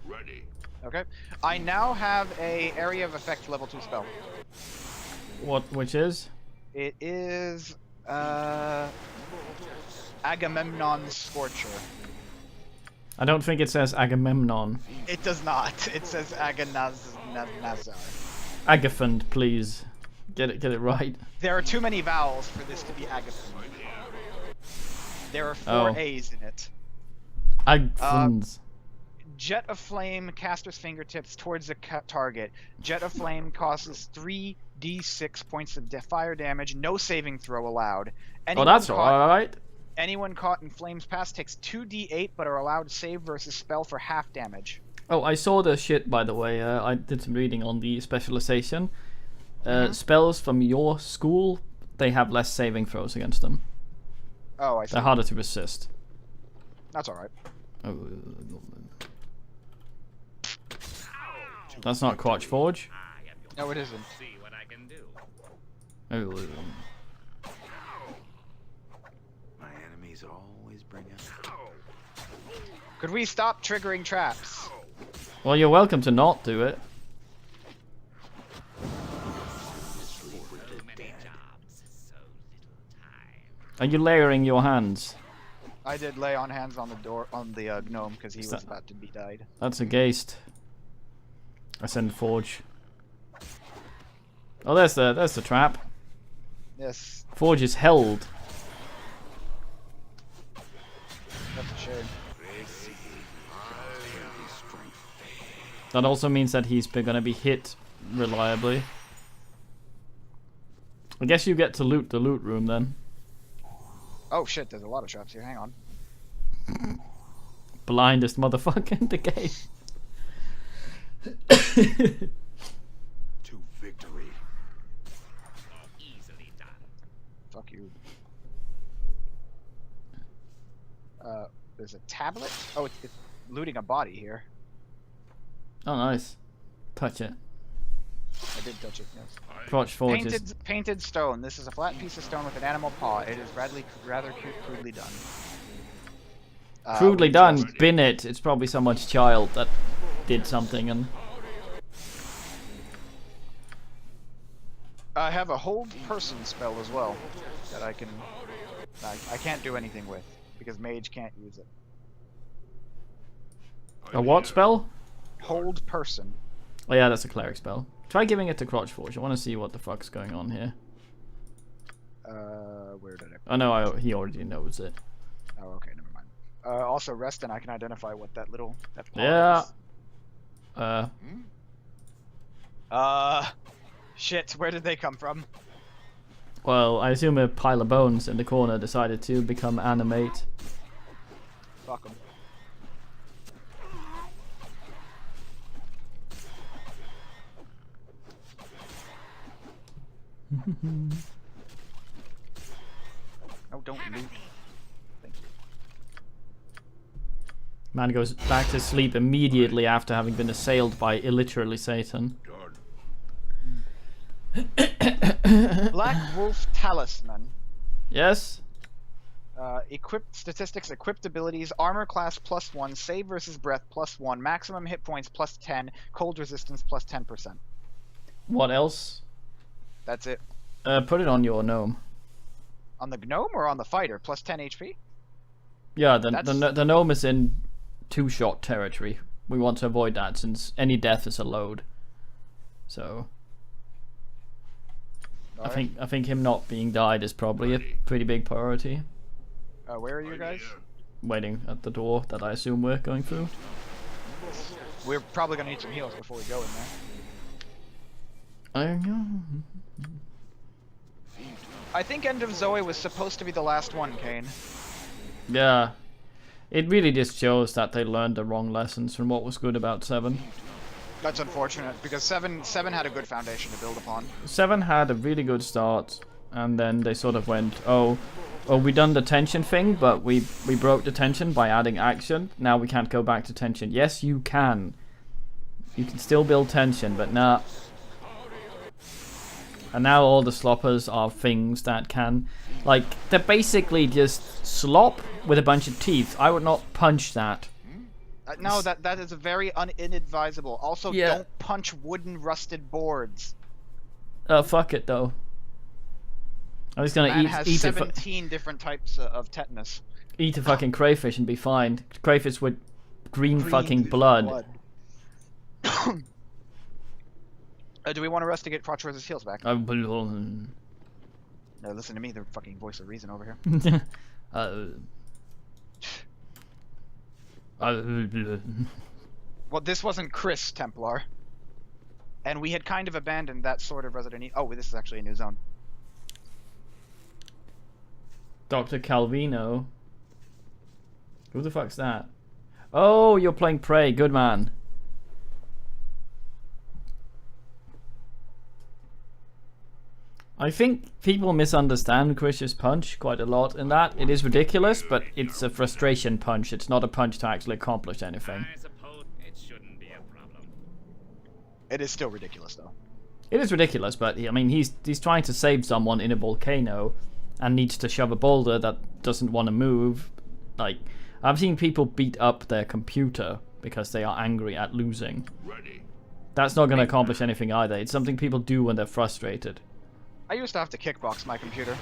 Ready. Okay. I now have a area of effect level 2 spell. Which is? It is Agamemnon's Scorcher. I don't think it says Agamemnon. It does not. It says Aganazar. Agathond, please. Get it right. There are too many vowels for this to be Agathon. There are 4 A's in it. Agathons. Jet of Flame, caster's fingertips towards the target. Jet of Flame causes 3d6 points of fire damage. No saving throw allowed. That's alright. Anyone caught in Flames Pass takes 2d8 but are allowed to save versus spell for half damage. Oh, I saw the shit, by the way. I did some reading on the specialization. Spells from your school, they have less saving throws against them. Oh, I see. They're harder to resist. That's alright. Oh. That's not Crotch Forge. No, it isn't. See what I can do. Oh. My enemies always bring out. Could we stop triggering traps? Well, you're welcome to not do it. So many jobs, so little time. Are you layering your hands? I did lay on hands on the door on the gnome because he was about to be died. That's a Geist. I send Forge. Oh, there's the trap. Yes, Forge is held. that's a shame. That also means that he's gonna be hit reliably. I guess you get to loot the loot room then. Oh shit, there's a lot of traps here. Hang on. Blindest motherfucker in the game. To victory. Easily done. Fuck you. There's a tablet? Oh, it's looting a body here. Oh, nice. Touch it. I did touch it, yes. Crotch Forge is... Painted stone. This is a flat piece of stone with an animal paw. It is rather crudely done. Crudely done. Bin it. It's probably someone's child that did something and... I have a hold person spell as well that I can't do anything with because mage can't use it. A what spell? Hold person. Oh yeah, that's a cleric spell. Try giving it to Crotch Forge. I want to see what the fuck's going on here. Where did I? Oh no, he already knows it. Oh, okay, never mind. Also, rest and I can identify what that paw Yeah. is. Shit, where did they come from? Well, I assume a pile of bones in the corner decided to become animate. Fuck them. No, don't loot. Thank you. Man goes back to sleep immediately after having been assailed by literally Satan. Black Wolf Talisman. Yes? Equipped statistics, equipped abilities, armor class +1, save versus breath +1, maximum hit points +10, cold resistance +10%. What else? That's it. Put it on your gnome. On the gnome or on the fighter? Plus 10 HP? Yeah, the gnome is in 2-shot territory. We want to avoid that since any death is a load. So I think him not being died is probably a pretty big priority. Where are you guys? Waiting at the door that I assume we're going through. We're probably gonna need some heals before we go in there. I know. I think End of Zoe was supposed to be the last one, Kane. Yeah. It really just shows that they learned the wrong lessons from what was good about 7. That's unfortunate, because 7 had a good foundation to build upon. 7 had a really good start, and then they sort of went, oh, we done the tension thing, but we broke the tension by adding action. Now we can't go back to tension. Yes, you can. You can still build tension, but nah. And now all the sloppers are things that can... Like, they're basically just slop with a bunch of teeth. I would not punch that. No, that is very inadvisable. Also, Yeah. don't punch wooden rusted boards. Fuck it, though. I'm just gonna Man eat has it. 17 different types of tetanus. Eat a fucking crayfish and be fine. Crayfish with green fucking blood. Do we want to rest to get Crotchworth's heals back? Uh, No, listen to me, the fucking voice of reason over here. Well, this wasn't Chris, Templar. And we had kind of abandoned that sort of Resident Evil. Oh, this is actually a new zone. Dr. Calvino. Who the fuck's that? Oh, you're playing Prey. Good man. I think people misunderstand Chris's punch quite a lot in that. It is ridiculous, but it's a frustration punch. It's not a punch to actually accomplish anything. I suppose it shouldn't be a problem. It is still ridiculous, though. It is ridiculous, but I mean, he's trying to save someone in a volcano and needs to shove a boulder that doesn't want to move. Like, I've seen people beat up their computer because they are angry at losing. Ready. That's not going to accomplish anything either. It's something people do when they're frustrated. I used to have to kickbox my computer.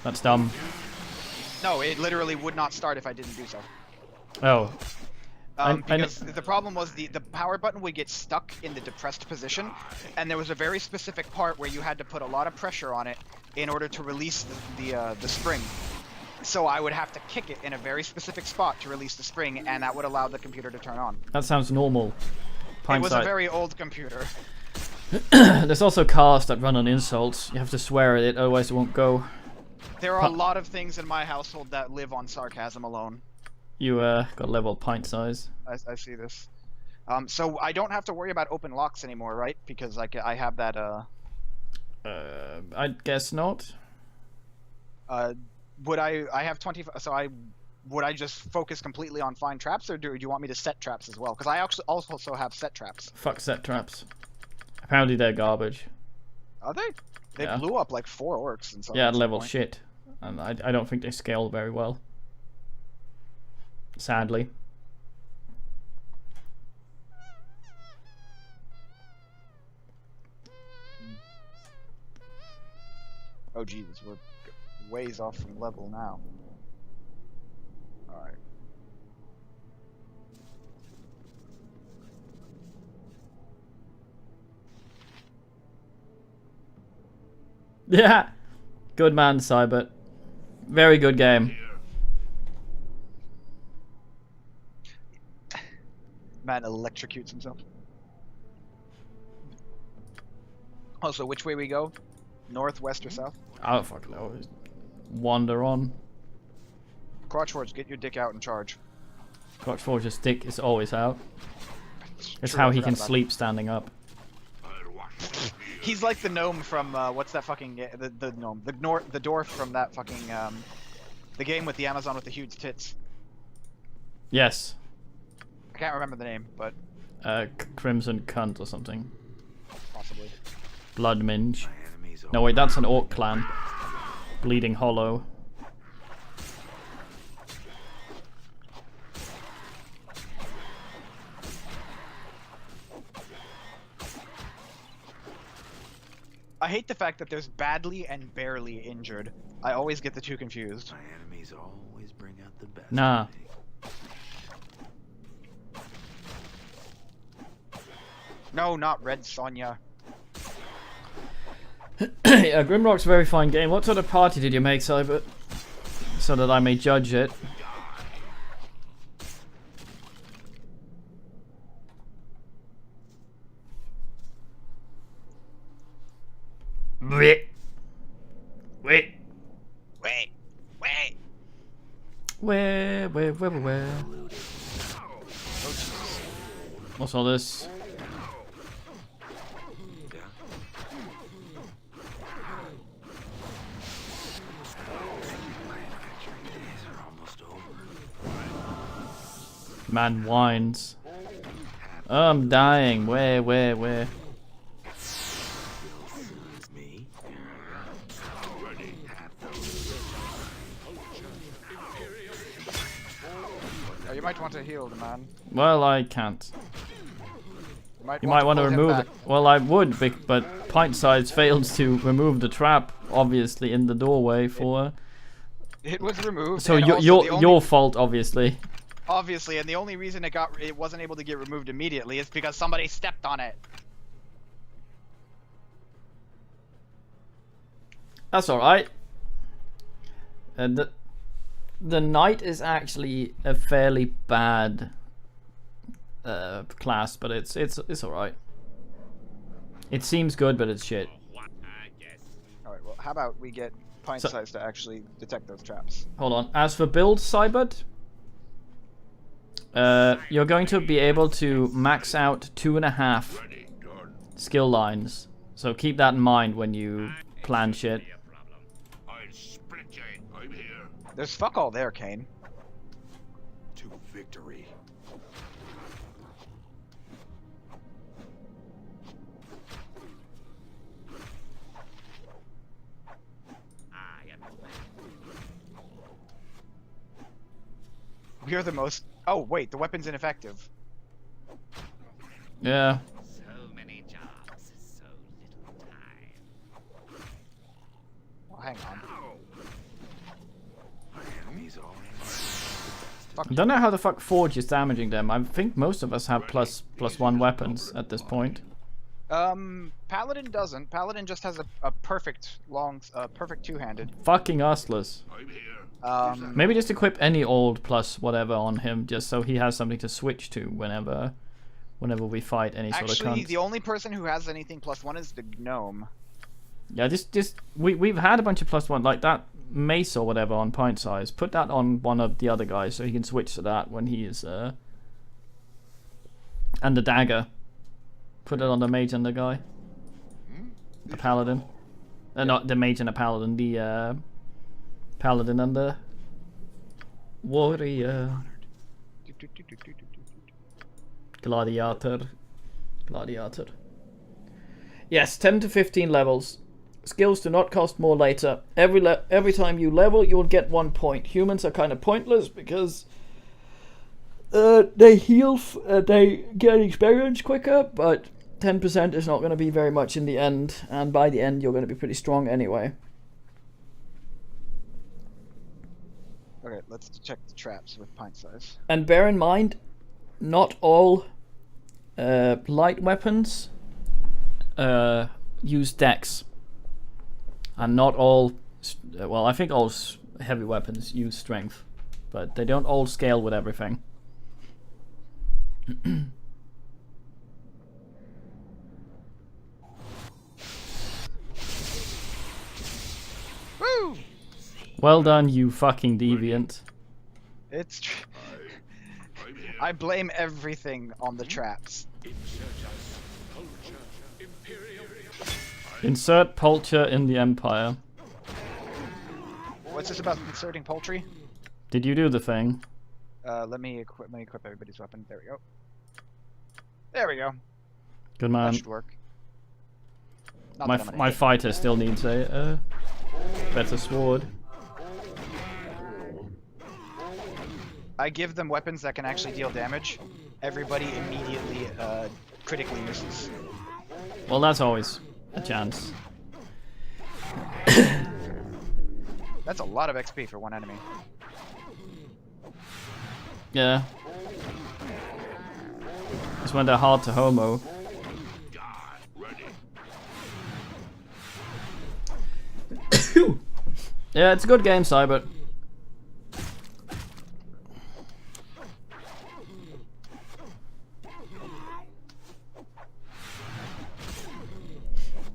That's dumb. No, it literally would not start if I didn't do so. Oh. Because the problem was the power button would get stuck in the depressed position, and there was a very specific part where you had to put a lot of pressure on it in order to release the spring. So I would have to kick it in a very specific spot to release the spring, and that would allow the computer to turn on. That sounds normal. It was a very old computer. There's also cars that run on insults. You have to swear at it, otherwise it won't go. There are a lot of things in my household that live on sarcasm alone. You got level pint size. I see this. So I don't have to worry about open locks anymore, right? Because I have that. I guess not. Would I have 20? So would I just focus completely on find traps, or do you want me to set traps as well? Because I also have set traps. Fuck set traps. Apparently they're garbage. Are they? They Yeah. blew up like 4 orcs and something. Yeah, level shit. And I don't think they scale very well. Sadly. Oh Jesus, we're ways off from level now. Alright. Yeah. Good man, Cybert. Very good game. Man electrocutes himself. Also, which way we go? North, west, or south? I don't fucking know. Just wander on. Crotchwords, get your dick out and charge. Crotchforge's dick is always out. It's True, how I he forgot can about sleep standing up. I'll watch it. He's like the gnome from what's that fucking the gnome, the dwarf from that fucking the game with the Amazon with the huge tits. Yes. I can't remember the name, but Crimson Cunt or something. possibly. Blood Minge. My enemies No wait, that's an orc clan. Bleeding Hollow. I hate the fact that there's badly and barely injured. I always get the two confused. My enemies always bring out the best. Nah. in me. No, not Red Sonja. Yeah, Grimrock's a very fine game. What sort of party did you make, Cyber? So that I may judge it. Wait. Wait. Wait. Wait. Where? Oh, Jesus. What's all this? Days are almost over. Man whines. Oh, I'm dying. Where? Me? Oh, you might want to heal the man. Well, I can't. You You might want to pull him remove back. it. Well, I would, but Pint Size failed to remove the trap, obviously, in the doorway for... It was removed. So and also the only- your fault, obviously. Obviously, and the only reason it wasn't able to get removed immediately is because somebody stepped on it. That's alright. And the knight is actually a fairly bad class, but it's alright. It seems good, but it's shit. What I guess. All right. Well, how about we get Pint So- Size to actually detect those traps? Hold on. As for build, Cybert, you're going to be able to max out 2.5 Ready, done. skill lines. So keep that in mind when you plan shit. Be a problem. I'll split you. I'm here. There's fuck all there, Kane. To victory. I am the man. We are the most. Oh wait, the weapon's ineffective. Yeah. So many jobs, so little time. Well, hang on. My enemies always Fuck I don't know how the fuck Forge is damaging them. I think most of us have +1 weapons at this point. Paladin doesn't. Paladin just has a perfect perfect two-handed. Fucking useless. I'm here. Maybe just equip any old plus whatever on him, just so he has something to switch to whenever we fight any sort of Actually, cunt. the only person who has anything +1 is the gnome. Yeah, we've had a bunch of +1 like that mace or whatever on Pint Size. Put that on one of the other guys so he can switch to that when he is and the dagger. Put it on the mage and the guy. The paladin. Not the mage and the paladin, the paladin and the warrior. Gladiator. Yes, 10 to 15 levels. Skills do not cost more later. Every time you level, you'll get 1 point. Humans are kind of pointless because they heal, they get experience quicker, but 10% is not going to be very much in the end, and by the end you're going to be pretty strong anyway. Okay, let's check the traps with Pint Size. And bear in mind, not all light weapons use dex. And not all, well, I think all heavy weapons use strength. But they don't all scale with everything. Woo! Well done, you fucking deviant. It's tr- I'm here. I blame everything on the traps. Insert Pulcher in the Empire. What's this about inserting poultry? Did you do the thing? Let me equip everybody's weapon. There we go. There we go. Good That man. should work. Not My that I'm gonna my hit. fighter still needs a better sword. I give them weapons that can actually deal damage. Everybody immediately critically misses. Well, that's always a chance. That's a lot of XP for one enemy. Yeah. It's when they're hard to homo. Yeah, it's a good game, Cyber.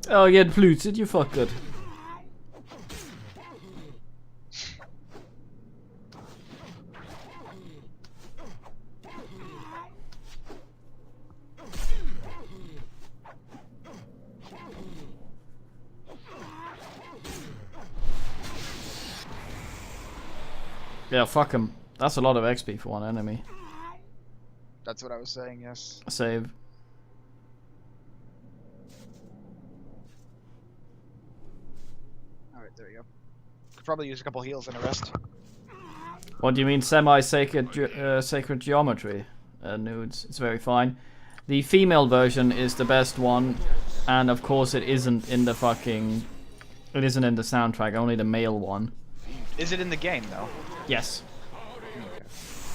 Oh, you had fluted, you fucker. Yeah, fuck him. That's a lot of XP for one enemy. That's what I was saying, yes. Save. Alright, there you go. Could probably use a couple heals and a rest. What do you mean semi-sacred sacred geometry? Nudes. It's very fine. The female version is the best one, and of course it isn't in the fucking... It isn't in the soundtrack, only the male one. Is it in the game, though? Yes. Okay.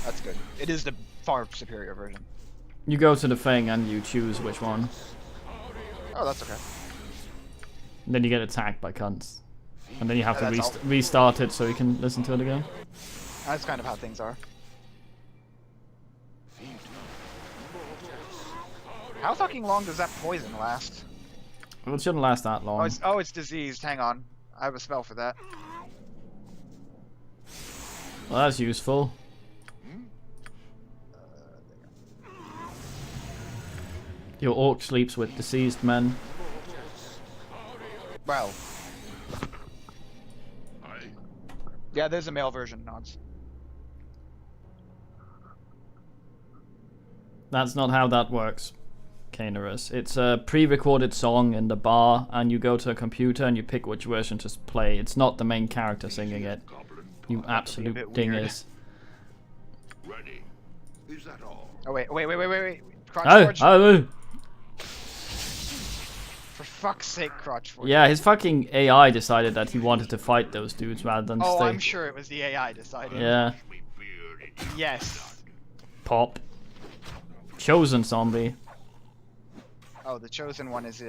That's good. It is the far superior version. You go to the thing and you choose which one. Oh, that's okay. And then you get attacked by cunts. And then you have to That's restart it so you can listen to it again. That's kind of how things are. How fucking long does that poison last? Well, it shouldn't last that long. Oh, it's diseased. Hang on. I have a spell for that. Well, that's useful. Your orc sleeps with deceased men. Well. Yeah, there's a male version, Nods. That's not how that works, Canerus. It's a pre-recorded song in the bar, and you go to a computer and you pick which version to play. It's not the main character singing it. You absolute dingers. Ready. Is that all? Oh, wait. Crotch Oh, Forge? oh, For fuck's sake, Crotch Forge. yeah, his fucking AI decided that he wanted to fight those dudes rather than Oh, stay. I'm sure it was the AI deciding. Yeah, Yes. pop. Chosen zombie. Oh, the chosen one is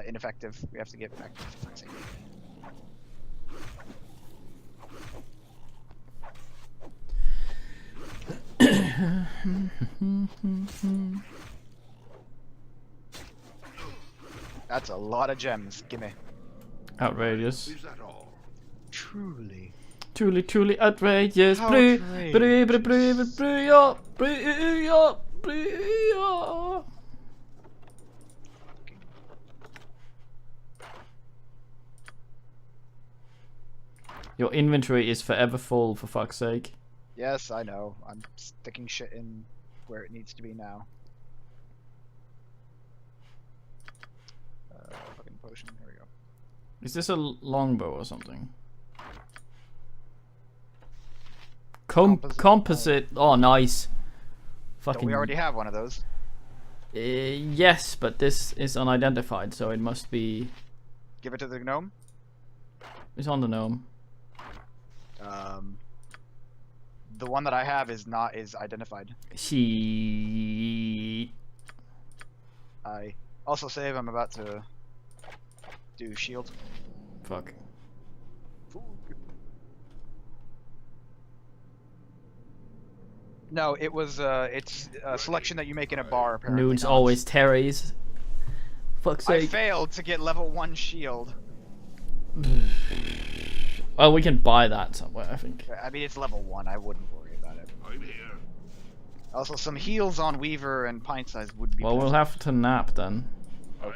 ineffective. We have to get back to fuck's sake. That's a lot of gems. Gimme. Outrageous. Is that all? Truly. Truly, truly outrageous. Your inventory is forever full, for fuck's sake. Yes, I know. I'm sticking shit in where it needs to be now. Fucking potion. Here we go. Is this a longbow or something? Composite. Oh, nice. Don't Fucking. we already have one of those? Yes, but this is unidentified, so it must be. Give it to the gnome. It's on the gnome. The one that I have is identified. She. I also save. I'm about to do shield. Fuck. No, it was it's a selection that you make in a bar. Apparently. Nudes Not. always Terry's. Fuck's I sake. failed to get level 1 shield. Well, we can buy that somewhere, I think. I mean, it's level 1. I wouldn't worry about it. I'm here. Also, some heals on Weaver and Pint Size would be. Well, we'll have to nap then. I'll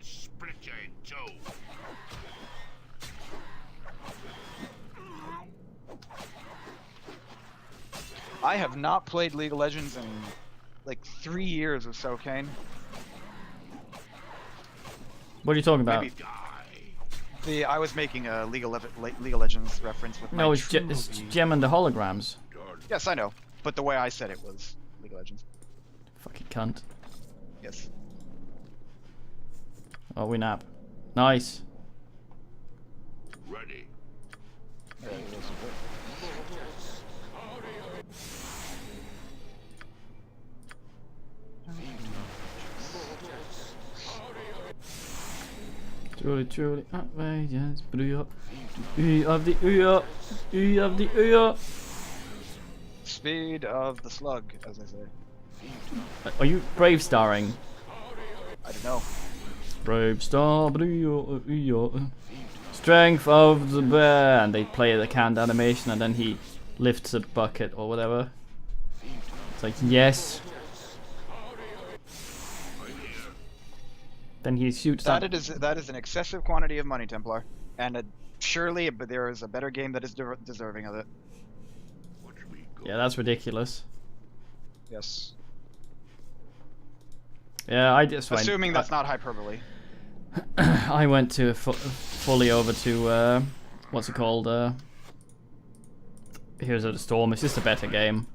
split you in two. I have not played League of Legends in like 3 years or so, Kane. What are you talking about? Maybe. I was making a League of Legends reference with my No, it's true it's movie. Gem and the Holograms. Yes, I know, but the way I said it was League of Legends. Fucking cunt. Yes. Oh, we nap. Nice. Ready. There it is. Truly, truly outrageous. Of the Uya of the Uya. Speed of the slug, as I say. Are you brave starring? I don't know. Brave star, strength of the bear, and they play the canned animation, and then he lifts a bucket or whatever. It's like yes. Then he shoots That is an excessive quantity of money, Templar, and surely, but there is a better game that is deserving of it. Watch me go. Yeah, that's ridiculous. Yes. Yeah, I just went. Assuming that's not hyperbole. I went to fully over to what's it called? Heroes of the Storm. It's just a better game.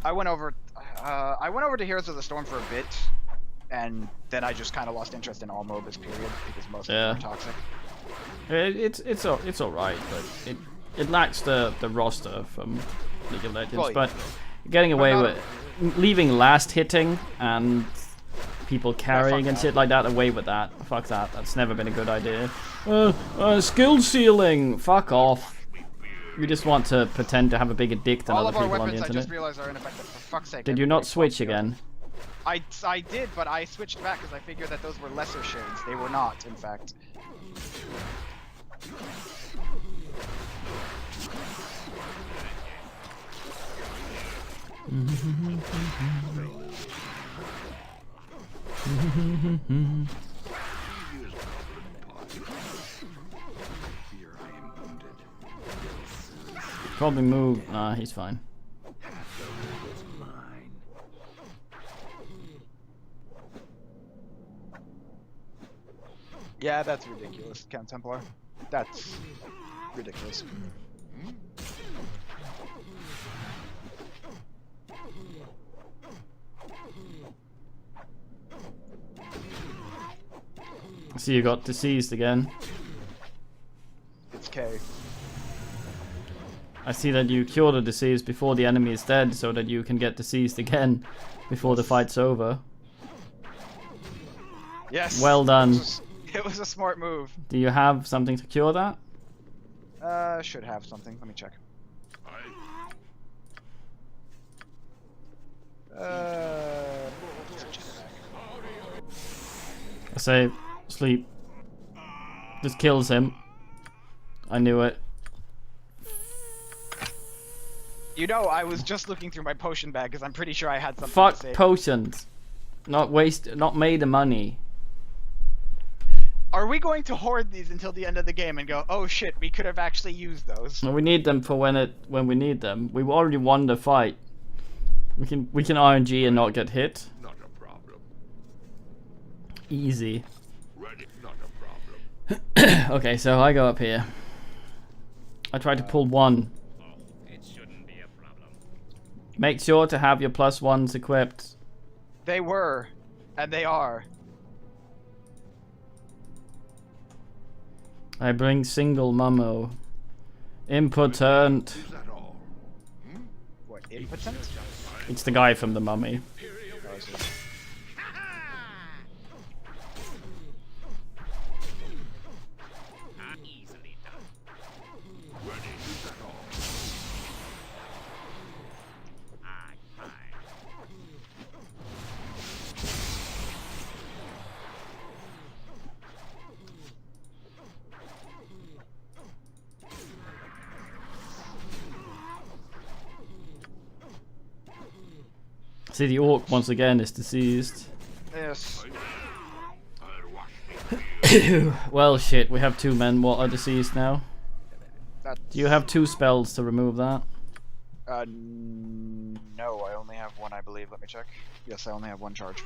I went over to Heroes of the Storm for a bit, and then I just kind of lost interest in all MOBAs period because most of them are toxic. It's alright, but it lacks the roster from League of Legends. Well, but getting away with leaving last hitting and people carrying and shit like that away with that. Fuck that. That's never been a good idea. Skill ceiling. Fuck off. You just want to pretend to have a bigger dick than all other of our people on the weapons, I internet. just realized, are ineffective. For fuck's sake. Did you not switch again? I did, but I switched back because I figured that those were lesser shades. They were not, in fact. Probably move. Nah, he's fine. Yeah, that's ridiculous, Count Templar. That's ridiculous. See, you got deceased again. It's K. I see that you cure the disease before the enemy is dead, so that you can get deceased again before the fight's over. Yes. Well done. It was a smart move. Do you have something to cure that? Should have something. Let me check. I say, sleep. This kills him. I knew it. You know, I was just looking through my potion bag because I'm pretty sure I had something to Fuck say. potions. Not made of money. Are we going to hoard these until the end of the game and go, oh shit, we could have actually used those? We need them for when we need them. We've already won the fight. We can RNG and not get hit. Not a problem. Easy. Ready. Not a problem. Okay, so I go up here. I try to pull one. Oh, it shouldn't be a problem. Make sure to have your +1s equipped. They were, and they are. I bring single mummo. Impotent. Is that all? What, impotent? It's the guy from the mummy. Easily done. Ready. Is that all? Aye, aye. See, the orc once again is deceased. Yes. I'll wash me. Well, shit, we have 2 men. What are deceased now? That's, Do you have 2 spells to remove that? no, I only have one, I believe. Let me check. Yes, I only have one charge.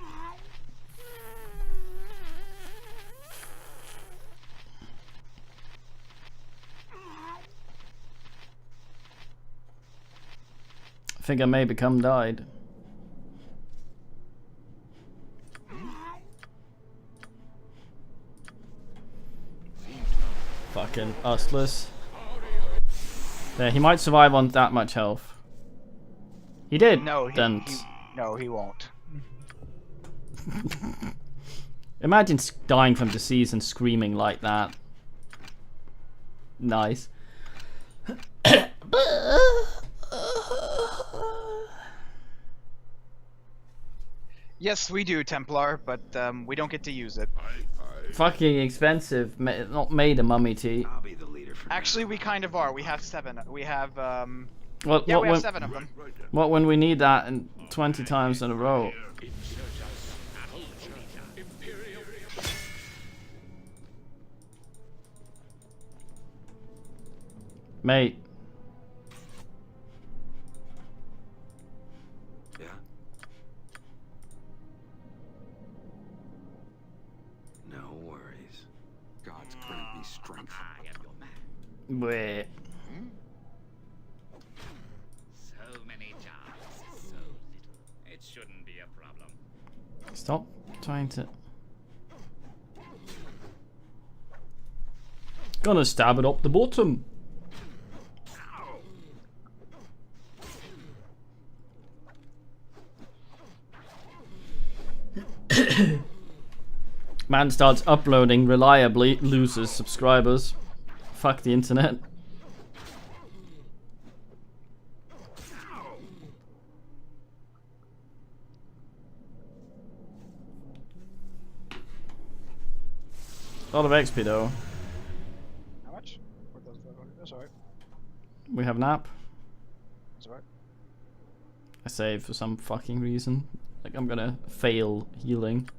I think I may become died. Fuck. Fucking useless. There, he might survive on that much health. He did. No, he won't. Imagine dying from disease and screaming like that. Nice. Yes, we do, Templar, but we don't get to use it. Fucking expensive. Not made a mummy tea. I'll be the leader for Actually, we kind of are. We have 7. We have What, yeah, what we have when, 7 of them. what when we need that in 20 times in a row? Mate. Yeah. No worries. God's grant me strength. I am your man. Wait. So many jobs, so little. It shouldn't be a problem. Stop trying to. Gonna stab it up the bottom. Man starts uploading, reliably loses subscribers. Fuck the internet. A lot of XP though. How much? That's alright. We have nap. That's alright. I save for some fucking reason. Like I'm gonna fail healing.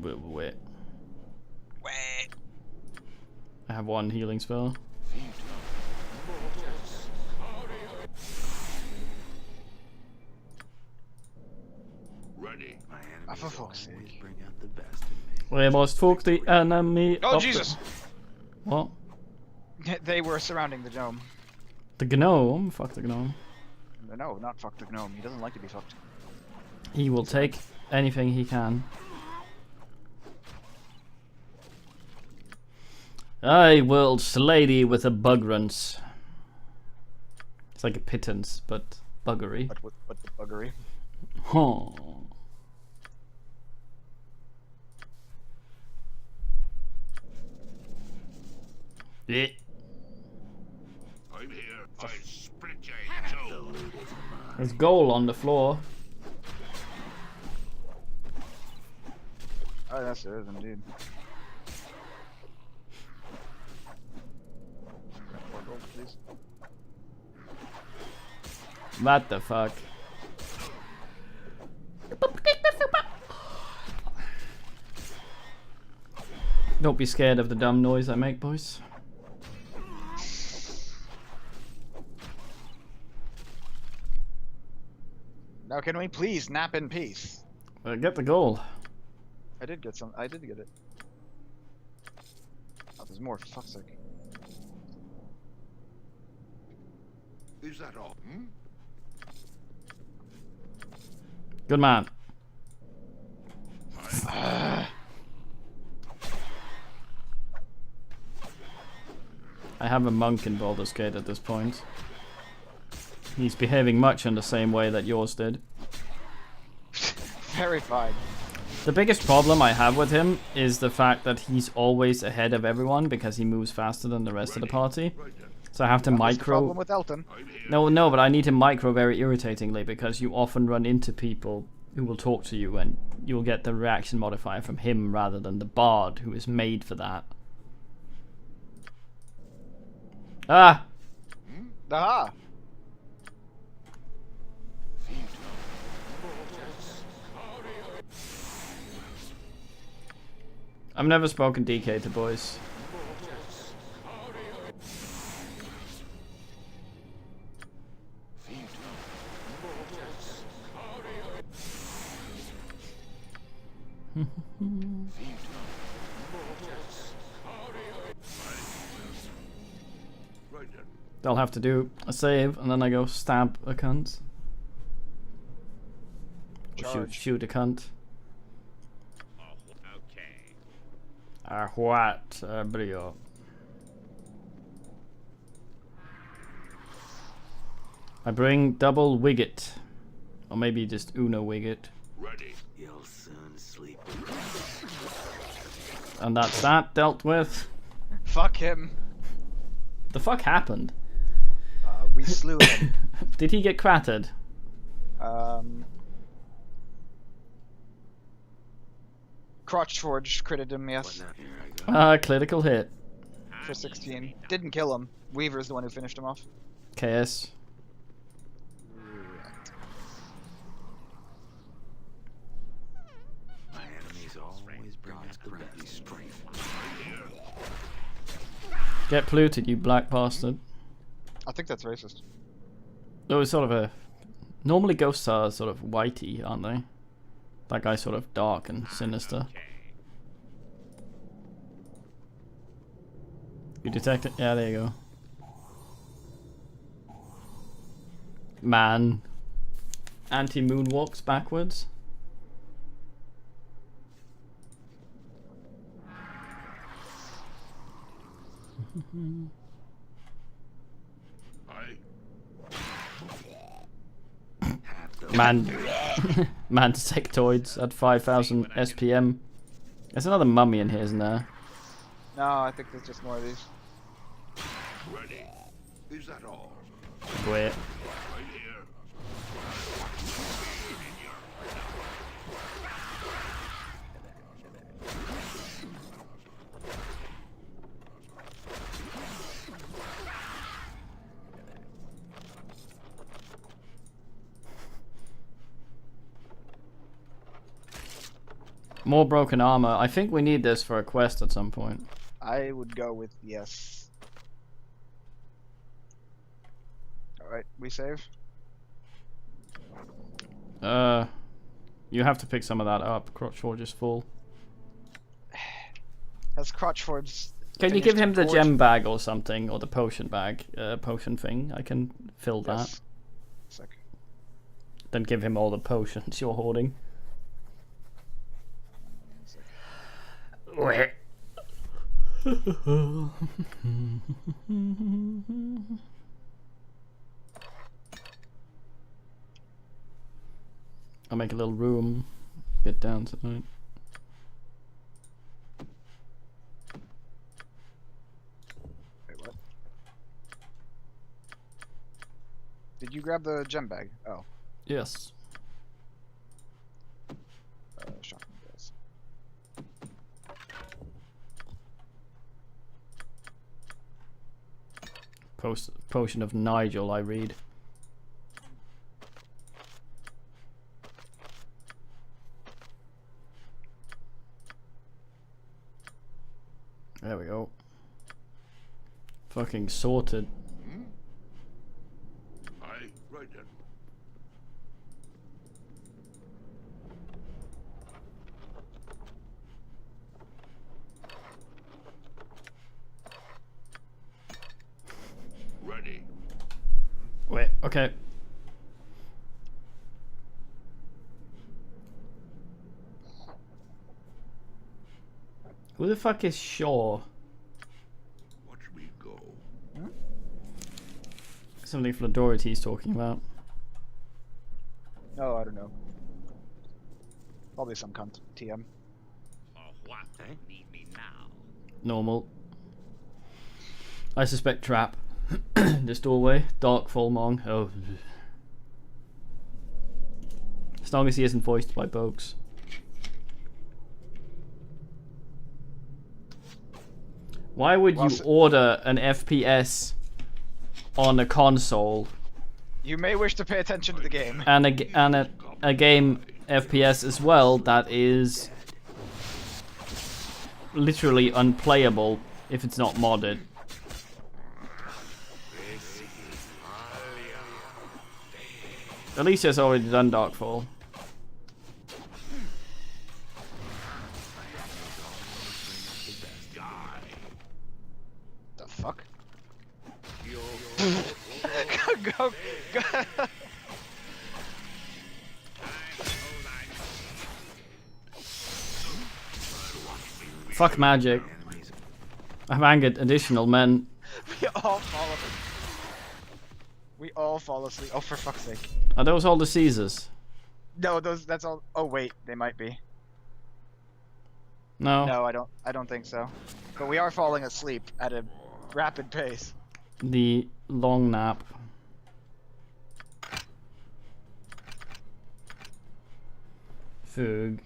Wait. I have 1 healing spell. Ready. My Ah, enemies for fuck's always sake. bring out the best in me. We must fuck the enemy. Oh of Jesus! The... What? They were surrounding the gnome. The gnome? Fuck the gnome. No, not fuck the gnome. He doesn't like to be fucked. He will take anything he can. I will slay thee with a bugrance. It's like a pittance, but buggery. But the buggery. Huh. Yeah. I'm here. I split your head too. There's goal on the floor. Oh, yes, there is indeed. More gold, please. What the fuck? Don't be scared of the dumb noise I make, boys. Now, can we please nap in peace? Get the goal. I did get some. I did get it. Oh, there's more. For fuck's sake. Is that all? Hmm? Good man. I have a monk in Baldur's Gate at this point. He's behaving much in the same way that yours did. Verified. The biggest problem I have with him is the fact that he's always ahead of everyone because he moves faster than the rest of the party. So I have to That's the problem micro. with Elton. No, but I need to micro very irritatingly because you often run into people who will talk to you and you'll get the reaction modifier from him rather than the bard who is made for that. Ah! Aha! I've never spoken DK to boys. They'll have to do a save and then I go stab a cunt. Or Charge. shoot a cunt. Oh, okay. What, brio? I bring double Wicket. Or maybe just Uno Wicket. Ready. You'll soon sleep. And that's that dealt with. Fuck him. The fuck happened? We slew him. Did he get crattered? Crotch Forge critted him, What yes. now? Here I go. Critical hit. For 16. Didn't kill him. Weaver's the one who finished him off. KS. My enemies always bring out the best. Strength. Get polluted, you black bastard. I think that's racist. Oh, it's sort of a... Normally ghosts are sort of whitey, aren't they? That guy's sort of dark and sinister. You detect it? Yeah, there you go. Man. Anti-moonwalks backwards. I. Man. Man sectoids at 5,000 SPM. There's another mummy in here, isn't there? No, I think there's just more of these. Ready. Is that all? Wait. Right here. More broken armor. I think we need this for a quest at some point. I would go with yes. Alright, we save. You have to pick some of that up. Crotch Forge is full. Has Crotch Forge. Can you give him the forge? gem bag or something, or the potion bag, potion thing? I can fill that. Yes. Sick. Then give him all the potions you're hoarding. Sick. I'll make a little room. Get down tonight. Wait, what? Did you grab the gem bag? Oh, Yes. shotgun guys. Potion of Nigel, I read. There we go. Fucking sorted. I. Right then. Ready. Wait, okay. Who the fuck is Shaw? Watch me go. Something Flodority's talking about. No, I don't know. Probably some cunt. TM. Oh, what? Eh? Need me now? Normal. I suspect trap. This doorway. Dark Fulmong. Oh. As long as he isn't voiced by Bogues. Why would you order an FPS on a console You may wish to pay attention to the game. and a game FPS as well that is literally unplayable if it's not modded? Alicia's already done Darkfall. The fuck? go. Fuck magic. I've angered additional men. We all fall asleep. We all fall asleep. Oh, for fuck's sake. Are those all diseases? No, that's all. Oh wait, they might be. No. No, I don't think so. But we are falling asleep at a rapid pace. The long nap. Fug.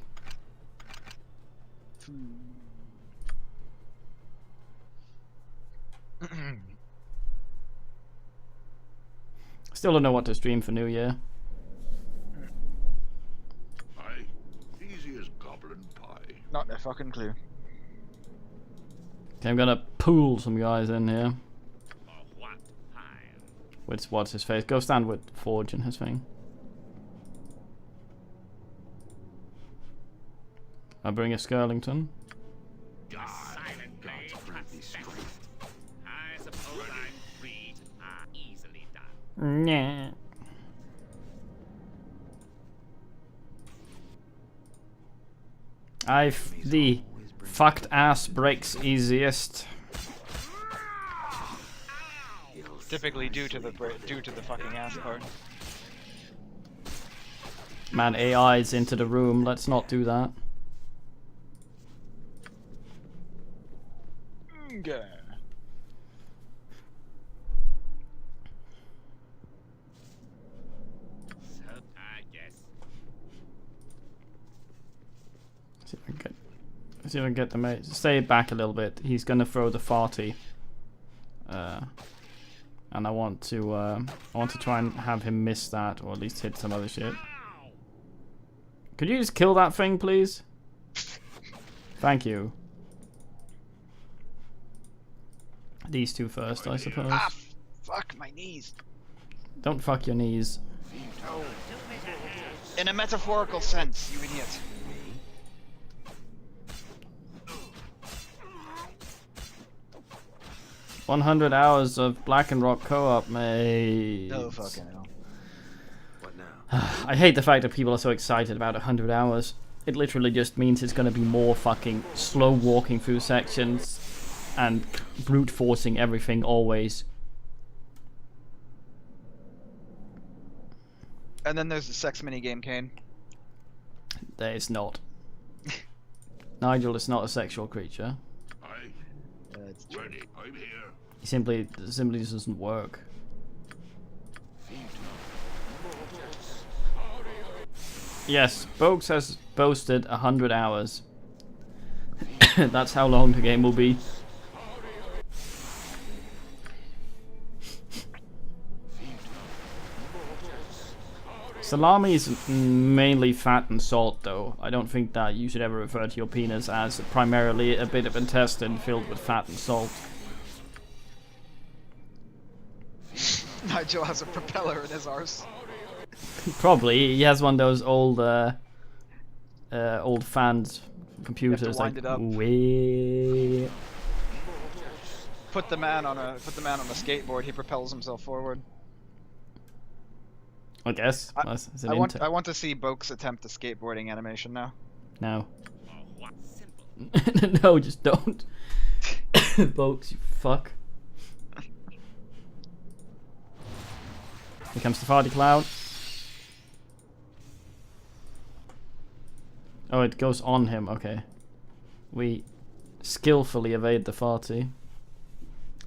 Still don't know what to stream for New Year. Aye. Easy as goblin pie. Not a fucking clue. Okay, I'm gonna pool some guys in here. For what time? With what's his face? Go stand with Forge and his thing. I'll bring a Skirlington. Silent blade cuts back. I suppose I'm free to easily done. Nah. The fucked ass breaks easiest. Typically due to the fucking ass part. Man, AI's into the room. Let's not do that. Okay. So I guess. See if I can get the mate. Stay back a little bit. He's gonna throw the farty. And I want to try and have him miss that, or at least hit some other shit. Could you just kill that thing, please? Thank you. These two first, I suppose. Ah, fuck my knees. Don't fuck your knees. No. In a metaphorical sense, you idiot. 100 hours of Black and Rock co-op, mate. Oh fucking hell. What now? I hate the fact that people are so excited about 100 hours. It literally just means it's going to be more fucking slow walking through sections and brute forcing everything always. And then there's the sex minigame, Kane. There is not. Nigel is not a sexual creature. Aye. It's true. Ready. I'm here. He simply doesn't work. Yes, Bogues has boasted 100 hours. That's how long the game will be. Salami is mainly fat and salt, though. I don't think that you should ever refer to your penis as primarily a bit of intestine filled with fat and salt. Nigel has a propeller in his arse. Probably. He has one of those old fans computers, wind like it up. way. Put the man on a skateboard. He propels himself forward. I guess. I That's an I want to see Boke's attempt a skateboarding animation now. No. For what simple? No, just don't. Bogues, you fuck. Here comes the farty cloud. Oh, it goes on him. Okay. We skillfully evade the farty.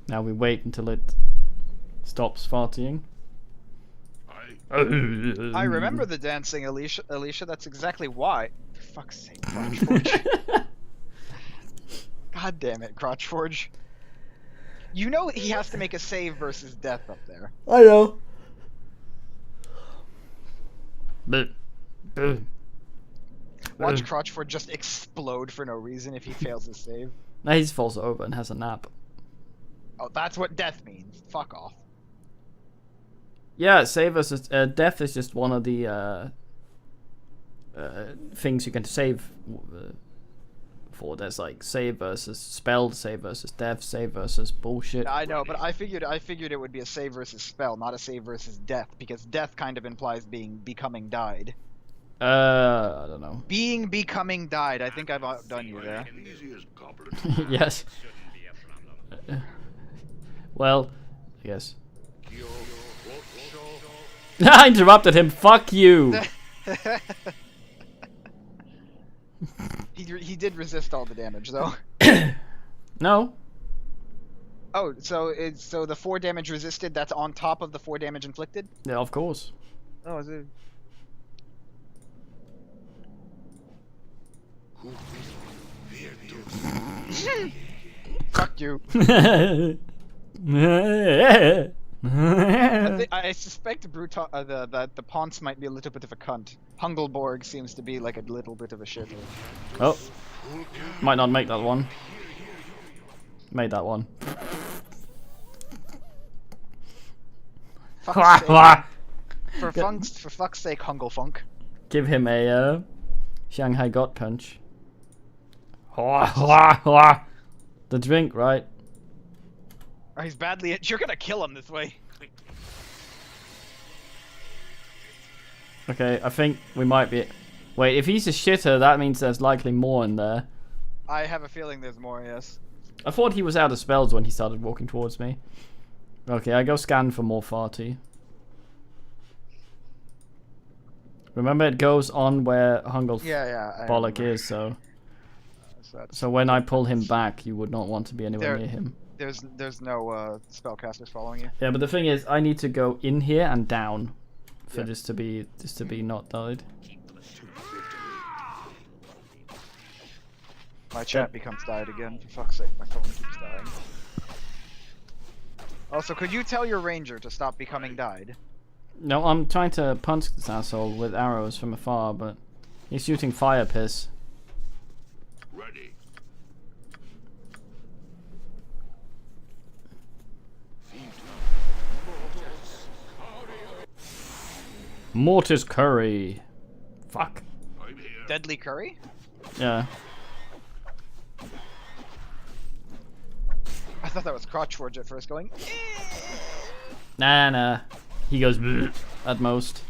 Now we wait until it stops fartying. Aye. I remember the dancing, Alicia. That's exactly why. For fuck's sake, Crotchforge. God damn it, Crotchforge. You know he has to make a save versus death up there. I know. But. Watch Crotchforge just explode for no reason if he fails his save. No, he just falls over and has a nap. Oh, that's what death means. Fuck off. Yeah, save versus death is just one of the things you can save for. There's like save versus spell, save versus death, save versus bullshit. I know, but I figured it would be a save versus spell, not a save versus death, because death kind of implies becoming died. I don't know. Becoming, died. I think I've outdone you there. Easiest goblin. Yes. Shouldn't be a problem. Well, yes. I interrupted him. Fuck you. He did resist all the damage though. No. Oh, so the 4 damage resisted. That's on top of the 4 damage inflicted. Yeah, of course. Oh, is it? Fuck you. I suspect the Ponce might be a little bit of a cunt. Hungelborg seems to be like a little bit of a shit. Oh. Might not make that one. Made that one. For fuck's sake, Hungelfunk. Give him a Shanghai God punch. The drink, right? Oh, he's badly. You're gonna kill him this way. Okay, I think we might be. Wait, if he's a shitter, that means there's likely more in there. I have a feeling there's more. Yes. I thought he was out of spells when he started walking towards me. Okay, I go scan for more farty. Remember, it goes on where Hungel's bollock is, so when I pull him back, you would not want to be anywhere near him. There's no spellcasters following you. Yeah, but the thing is, I need to go in here and down for this to be not died. My chat becomes died again. For fuck's sake, my phone keeps dying. Also, could you tell your ranger to stop becoming died? No, I'm trying to punch this asshole with arrows from afar, but he's shooting fire piss. Ready. Mortis curry. Fuck. I'm here. Deadly curry? Yeah. I thought that was Crotchforge at first going. Nah. He goes bleh at most.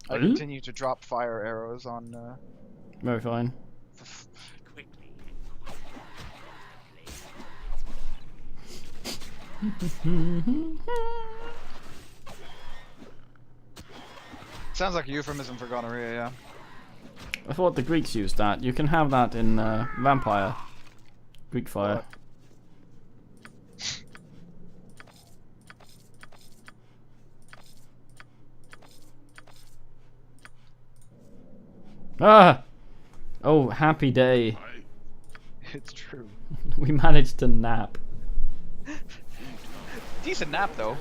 I continue to drop fire arrows on. Very fine. Quickly. Sounds like a euphemism for gonorrhea, yeah. I thought the Greeks used that. You can have that in Vampire. Greek fire. Ah! Oh, happy day. It's true. We managed to nap. Decent nap, though.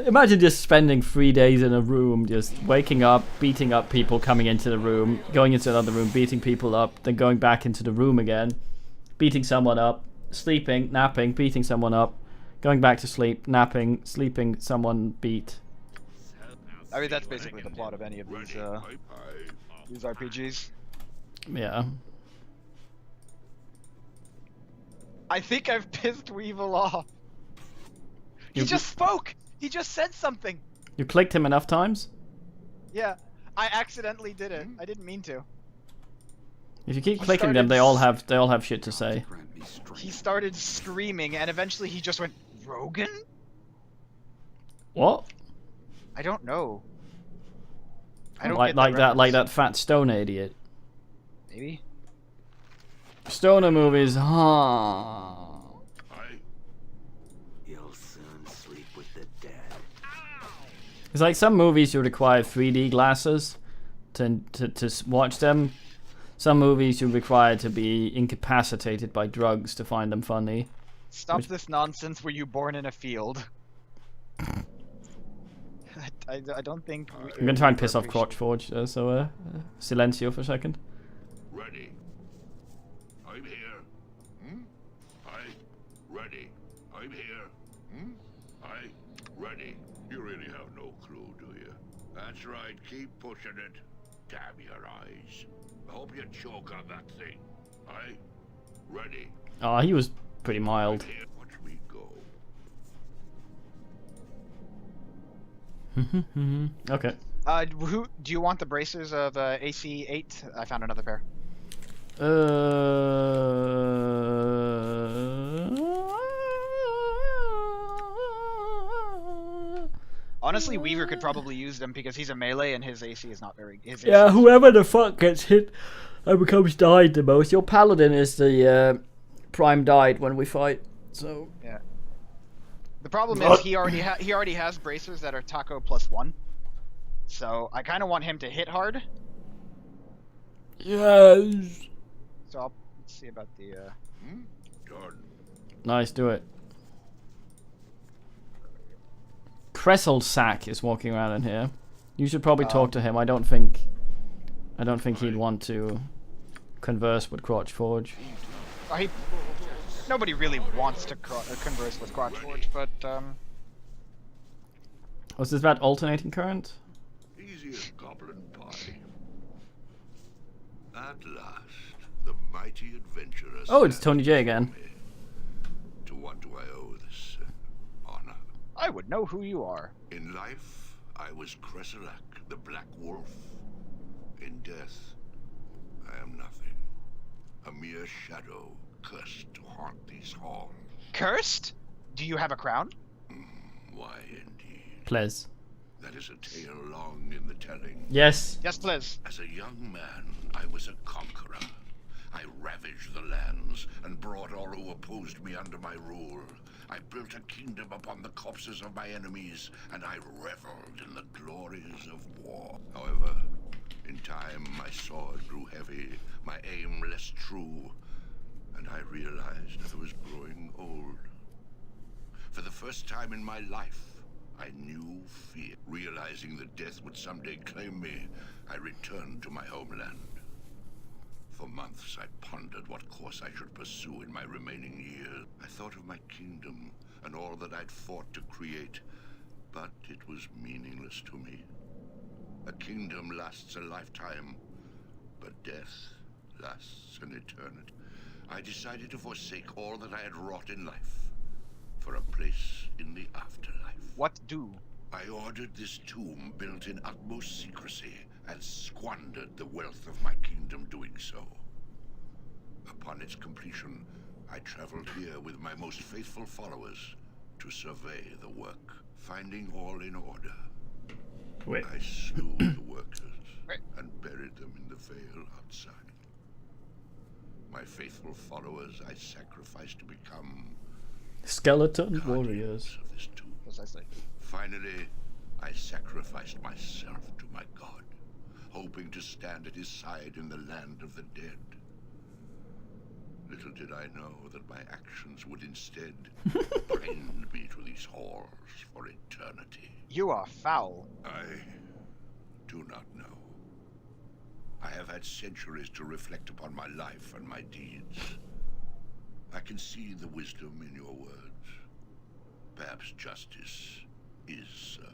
Imagine just spending 3 days in a room, just waking up, beating up people coming into the room, going into another room, beating people up, then going back into the room again, beating someone up, sleeping, napping, beating someone up, going back to sleep, napping, sleeping, someone beat. I mean, that's basically the plot of any of these RPGs. Yeah. I think I've pissed Weevil off. He just spoke! He just said something! You clicked him enough times? Yeah, I accidentally did it. I didn't mean to. If you keep clicking them, they all have shit to say. He started screaming, and eventually he just went, Rogan? What? I don't know. I don't like get like that reference. that fat stoner idiot. Maybe. Stoner movies, huh? You'll soon sleep with the dead. It's like some movies you require 3D glasses to watch them. Some movies you require to be incapacitated by drugs to find them funny. Stop this nonsense. Were you born in a field? I don't think. I'm gonna try and piss off Crotchforge, so silencio for a second. Ready. I'm here. Ready. I'm here. Ready. You really have no clue, do you? That's right. Keep pushing it. Damn your eyes. I hope you choke on that thing. Aye? Ready? Oh, he was pretty mild. Here, watch me go. Okay. Who do you want the bracers of AC8? I found another pair. Honestly, Weaver could probably use them because he's a melee and his AC is not very. His AC Yeah, is- whoever the fuck gets hit and becomes died the most. Your paladin is the prime died when we fight. So Yeah. The problem is he already has bracers that are taco +1. So I kind of want him to hit hard. yes. So let's see about the. Done. Nice, do it. Kressel Sack is walking around in here. You should probably talk to him. I don't think he'd want to converse with Crotch Forge. Nobody really wants to converse with Crotch Forge, but Was this about alternating current? Easy as goblin pie. At last, the mighty adventurer. Oh, it's Tony J again. To what do I owe this honor? I would know who you are. In life, I was Kreselak, the Black Wolf. In death, I am nothing. A mere shadow, cursed to haunt these halls. Cursed? Do you have a crown? Why, indeed. Please. That is a tale long in the telling. Yes. Yes, please. As a young man, I was a conqueror. I ravaged the lands and brought all who opposed me under my rule. I built a kingdom upon the corpses of my enemies, and I reveled in the glories of war. However, in time, my sword grew heavy, my aim less true, and I realized I was growing old. For the first time in my life, I knew fear. Realizing that death would someday claim me, I returned to my homeland. For months, I pondered what course I should pursue in my remaining years. I thought of my kingdom and all that I'd fought to create, but it was meaningless to me. A kingdom lasts a lifetime, but death lasts an eternity. I decided to forsake all that I had wrought in life for a place in the afterlife. What do? I ordered this tomb built in utmost secrecy and squandered the wealth of my kingdom doing so. Upon its completion, I traveled here with my most faithful followers to survey the work. Finding all in order, Wait. I slew the workers Wait. and buried them in the vale outside. My faithful followers I sacrificed to become Skeleton guardians warriors. of this tomb. Precisely. Finally, I sacrificed myself to my god, hoping to stand at his side in the land of the dead. Little did I know that my actions would instead bind me to these halls for eternity. You are foul. I do not know. I have had centuries to reflect upon my life and my deeds. I can see the wisdom in your words. Perhaps justice is served.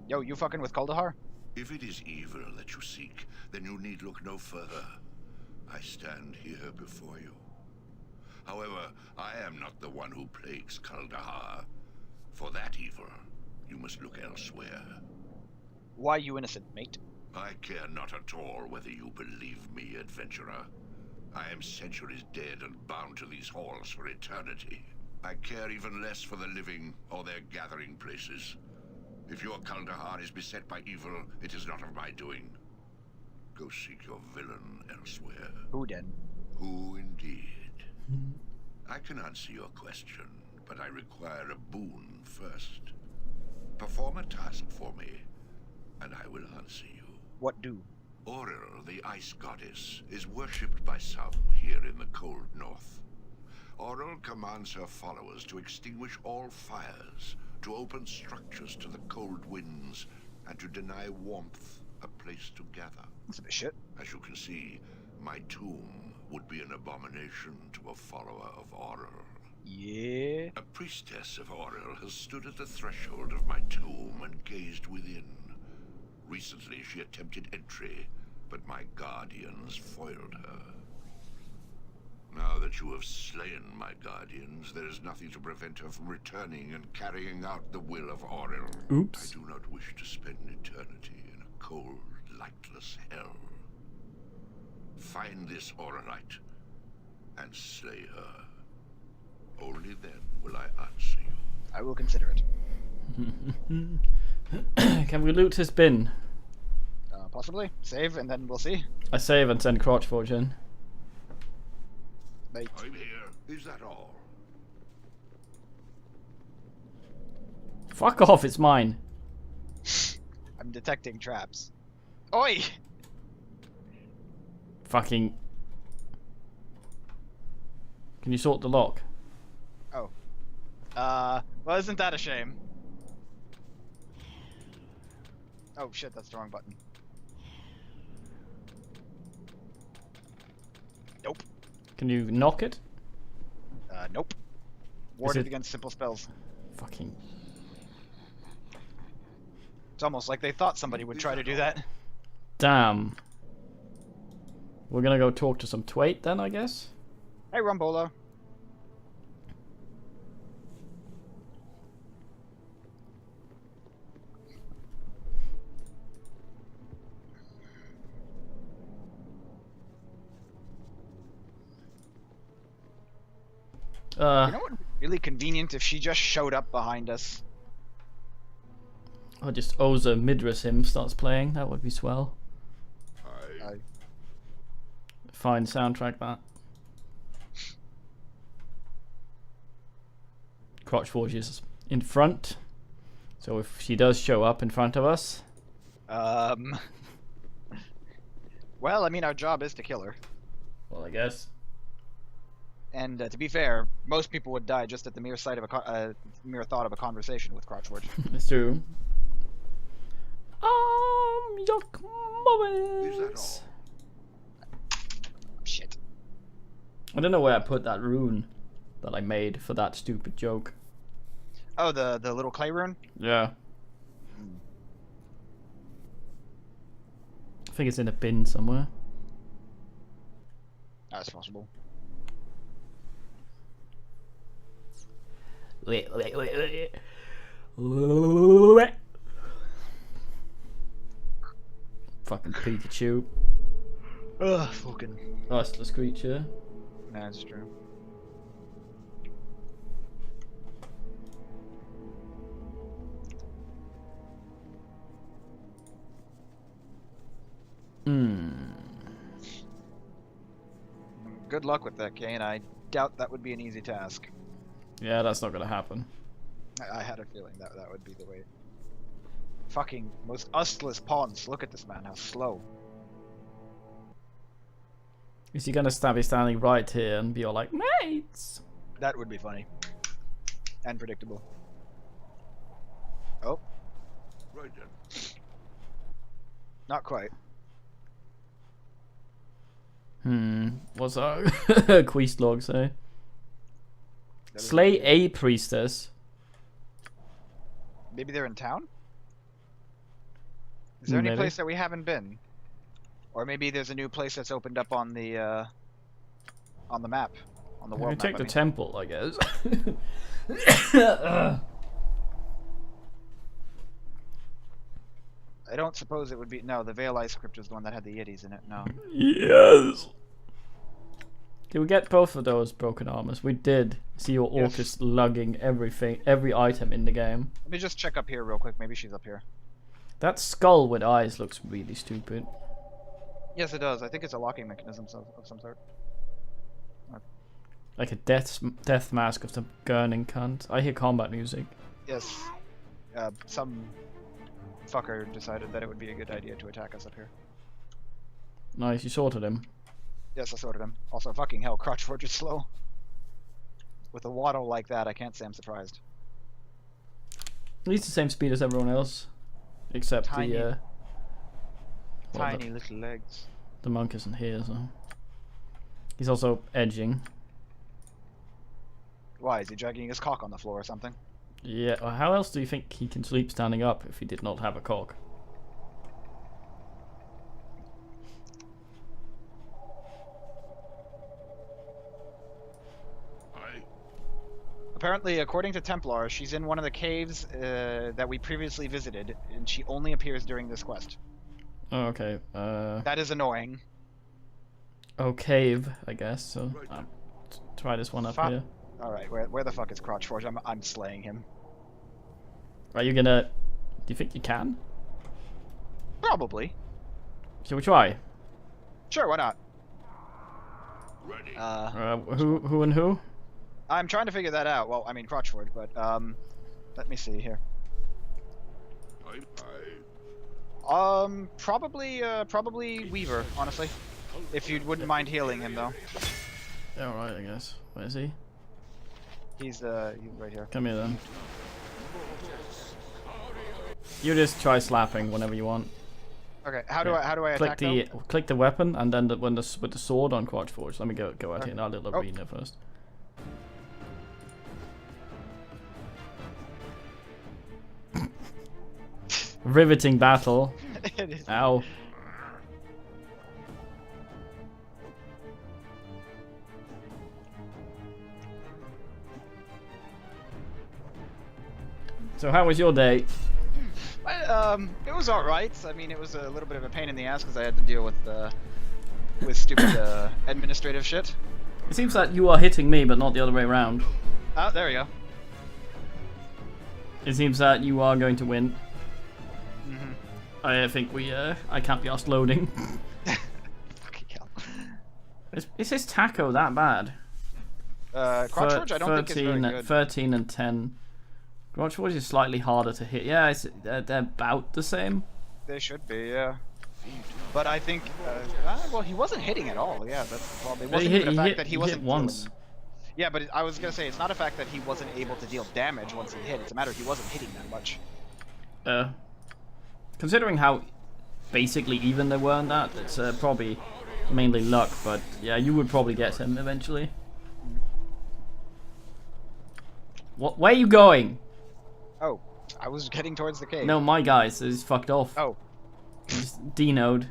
Yo, you fucking with Kuldahar? If it is evil that you seek, then you need look no further. I stand here before you. However, I am not the one who plagues Kuldahar. For that evil, you must look elsewhere. Why, you innocent, mate? I care not at all whether you believe me, adventurer. I am centuries dead and bound to these halls for eternity. I care even less for the living or their gathering places. If your Kuldahar is beset by evil, it is not of my doing. Go seek your villain elsewhere. Who then? Who indeed? I can answer your question, but I require a boon first. Perform a task for me, and I will answer you. What do? Auril, the ice goddess, is worshipped by some here in the cold north. Auril commands her followers to extinguish all fires, to open structures to the cold winds, and to deny warmth a place to gather. That's a bit shit. As you can see, my tomb would be an abomination to a follower of Auril. Yeah. A priestess of Auril has stood at the threshold of my tomb and gazed within, Recently, she attempted entry, but my guardians foiled her. Now that you have slain my guardians, there is nothing to prevent her from returning and carrying out the will of Auril. Oops. I do not wish to spend eternity in a cold, lightless hell. Find this Auralite and slay her. Only then will I answer you. I will consider it. Can we loot his bin? Possibly. Save, and then we'll see. I save and send Crotchforge in. Mate. I'm here. Is that all? Fuck off, it's mine. I'm detecting traps. Oi! Fucking... Can you sort the lock? Oh. Well, isn't that a shame? Oh shit, that's the wrong button. Nope. Can you knock it? Nope. Warded it- against simple spells. Fucking... It's almost like they thought somebody would try to do that. Damn. We're gonna go talk to some Twait then, I guess? Hey, Rumbola. You know what would be really convenient if she just showed up behind us? Or just Oza Midras him starts playing, that would be swell. I Fine soundtrack that. Crotchforge is in front. So if she does show up in front of us... Well, I mean, our job is to kill her. Well, I guess. And to be fair, most people would die just at the mere sight of mere thought of a conversation with Crotchforge. It's true. Yuck Is that moments. all? Shit. I don't know where I put that rune that I made for that stupid joke. Oh, the little clay rune? Yeah. I think it's in a bin somewhere. That's possible. Fucking Pikachu. Ugh, fucking. Restless creature. That's true. Good luck with that, Kane. I doubt that would be an easy task. Yeah, that's not gonna happen. I had a feeling that that would be the way. Fucking most ustless pawns. Look at this man, how slow. Is he gonna be standing right here and be all like, mates? That would be funny. And predictable. Oh, right then. not quite. What's our quest log say? That is- Slay a priestess. Maybe they're in town? Is there any Maybe. place that we haven't been? Or maybe there's a new place that's opened up on the map. On the We world take map, the I mean. temple, I guess. I don't suppose it would be... No, the Veil Ice Crypt was the one that had the Yetis in it. No. Yes. Did we get both of those broken armors? We did. See your Yes. Orcus lugging everything, every item in the game. Let me just check up here real quick. Maybe she's up here. That skull with eyes looks really stupid. Yes, it does. I think it's a locking mechanism of some sort. Like a death mask of some gurning cunt. I hear combat music. Yes. Some fucker decided that it would be a good idea to attack us up here. Nice, you sorted him. Yes, I sorted him. Also, fucking hell, Crotchforge is slow. With a waddle like that, I can't say I'm surprised. He's the same speed as everyone else. Except Tiny. well, Tiny little legs. the monk isn't here, so... He's also edging. Why, is he dragging his cock on the floor or something? Yeah, well, how else do you think he can sleep standing up if he did not have a cock? Apparently, according to Templar, she's in one of the caves that we previously visited, and she only appears during this quest. Oh, okay. That is annoying. Oh, cave, I guess. So try this one up here. All right, where the fuck is Crotchforge? I'm slaying him. Are you gonna? Do you think you can? Probably. Shall we try? Sure, why not? Ready. Who and who? I'm trying to figure that out. Well, I mean Crotchforge, but let me see here. Probably Weaver, honestly. If you wouldn't mind healing him, though. Yeah, alright, I guess. Where is he? He's right here. Come here then. You just try slapping whenever you want. Okay, how do I click attack click the weapon and then with the sword on Crotchforge. Let me go at it in our little Oh. arena first. Riveting battle. It is. Ow. So how was your day? It was alright. I mean, it was a little bit of a pain in the ass because I had to deal with stupid administrative shit. It seems that you are hitting me, but not the other way around. Oh, there we go. It seems that you are going to win. Mm-hmm. I think I can't be asked loading. Fucking hell. Is this taco that bad? Crotchforge, I don't think is very good. 13 and 10. Crotchforge is slightly harder to hit. Yeah, they're about the same. They should be, yeah. But I think, well, he wasn't hitting at all. Yeah, that's the problem. It wasn't even the fact that he wasn't hit once. dealing. Yeah, but I was gonna say it's not a fact that he wasn't able to deal damage once he hit. It's a matter he wasn't hitting that much. Considering how basically even they were in that, it's probably mainly luck. But yeah, you would probably get him eventually. Where are you going? Oh, I was getting towards the cave. No, my guys is fucked off. Oh. He's denoed.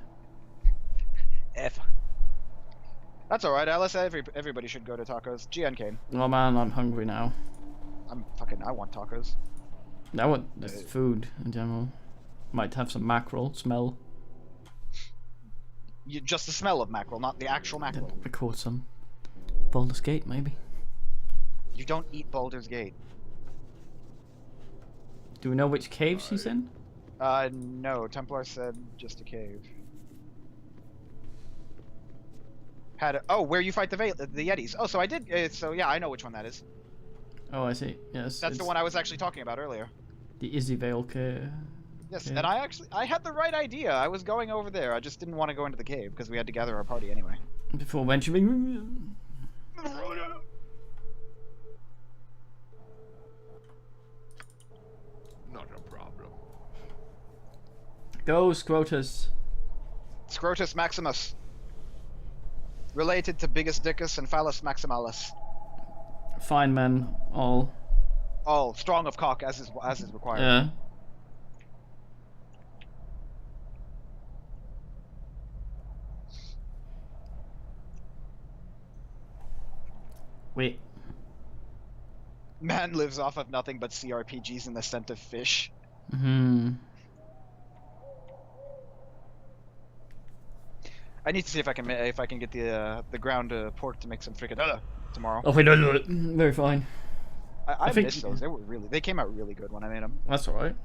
F. That's alright, Alice. Everybody should go to tacos. GN Kane. Oh man, I'm hungry now. I want tacos. I want just food in general. Might have some mackerel smell. Just the smell of mackerel, not the actual mackerel. Record some Baldur's Gate, maybe. You don't eat Baldur's Gate. Do we know which cave she's in? No. Templar said just a cave. Oh, where you fight the Yetis. Oh, so I did. So yeah, I know which one that is. Oh, I see. Yes. That's the one I was actually talking about earlier. The Izzyvale cave. Yes, and I had the right idea. I was going over there. I just didn't want to go into the cave because we had to gather our party anyway. Before venturing. Not a problem. Go, Scrotus. Scrotus Maximus. Related to Bigus Dickus and Phallus Maximalis. Fine men, all. All strong of cock as is required. Yeah. Wait. Man lives off of nothing but CRPGs and the scent of fish. Hmm. I need to see if I can get the ground pork to make some fricadella tomorrow. Oh, we don't do it. Very fine. I think- missed those. They came out really good when I made them. That's alright.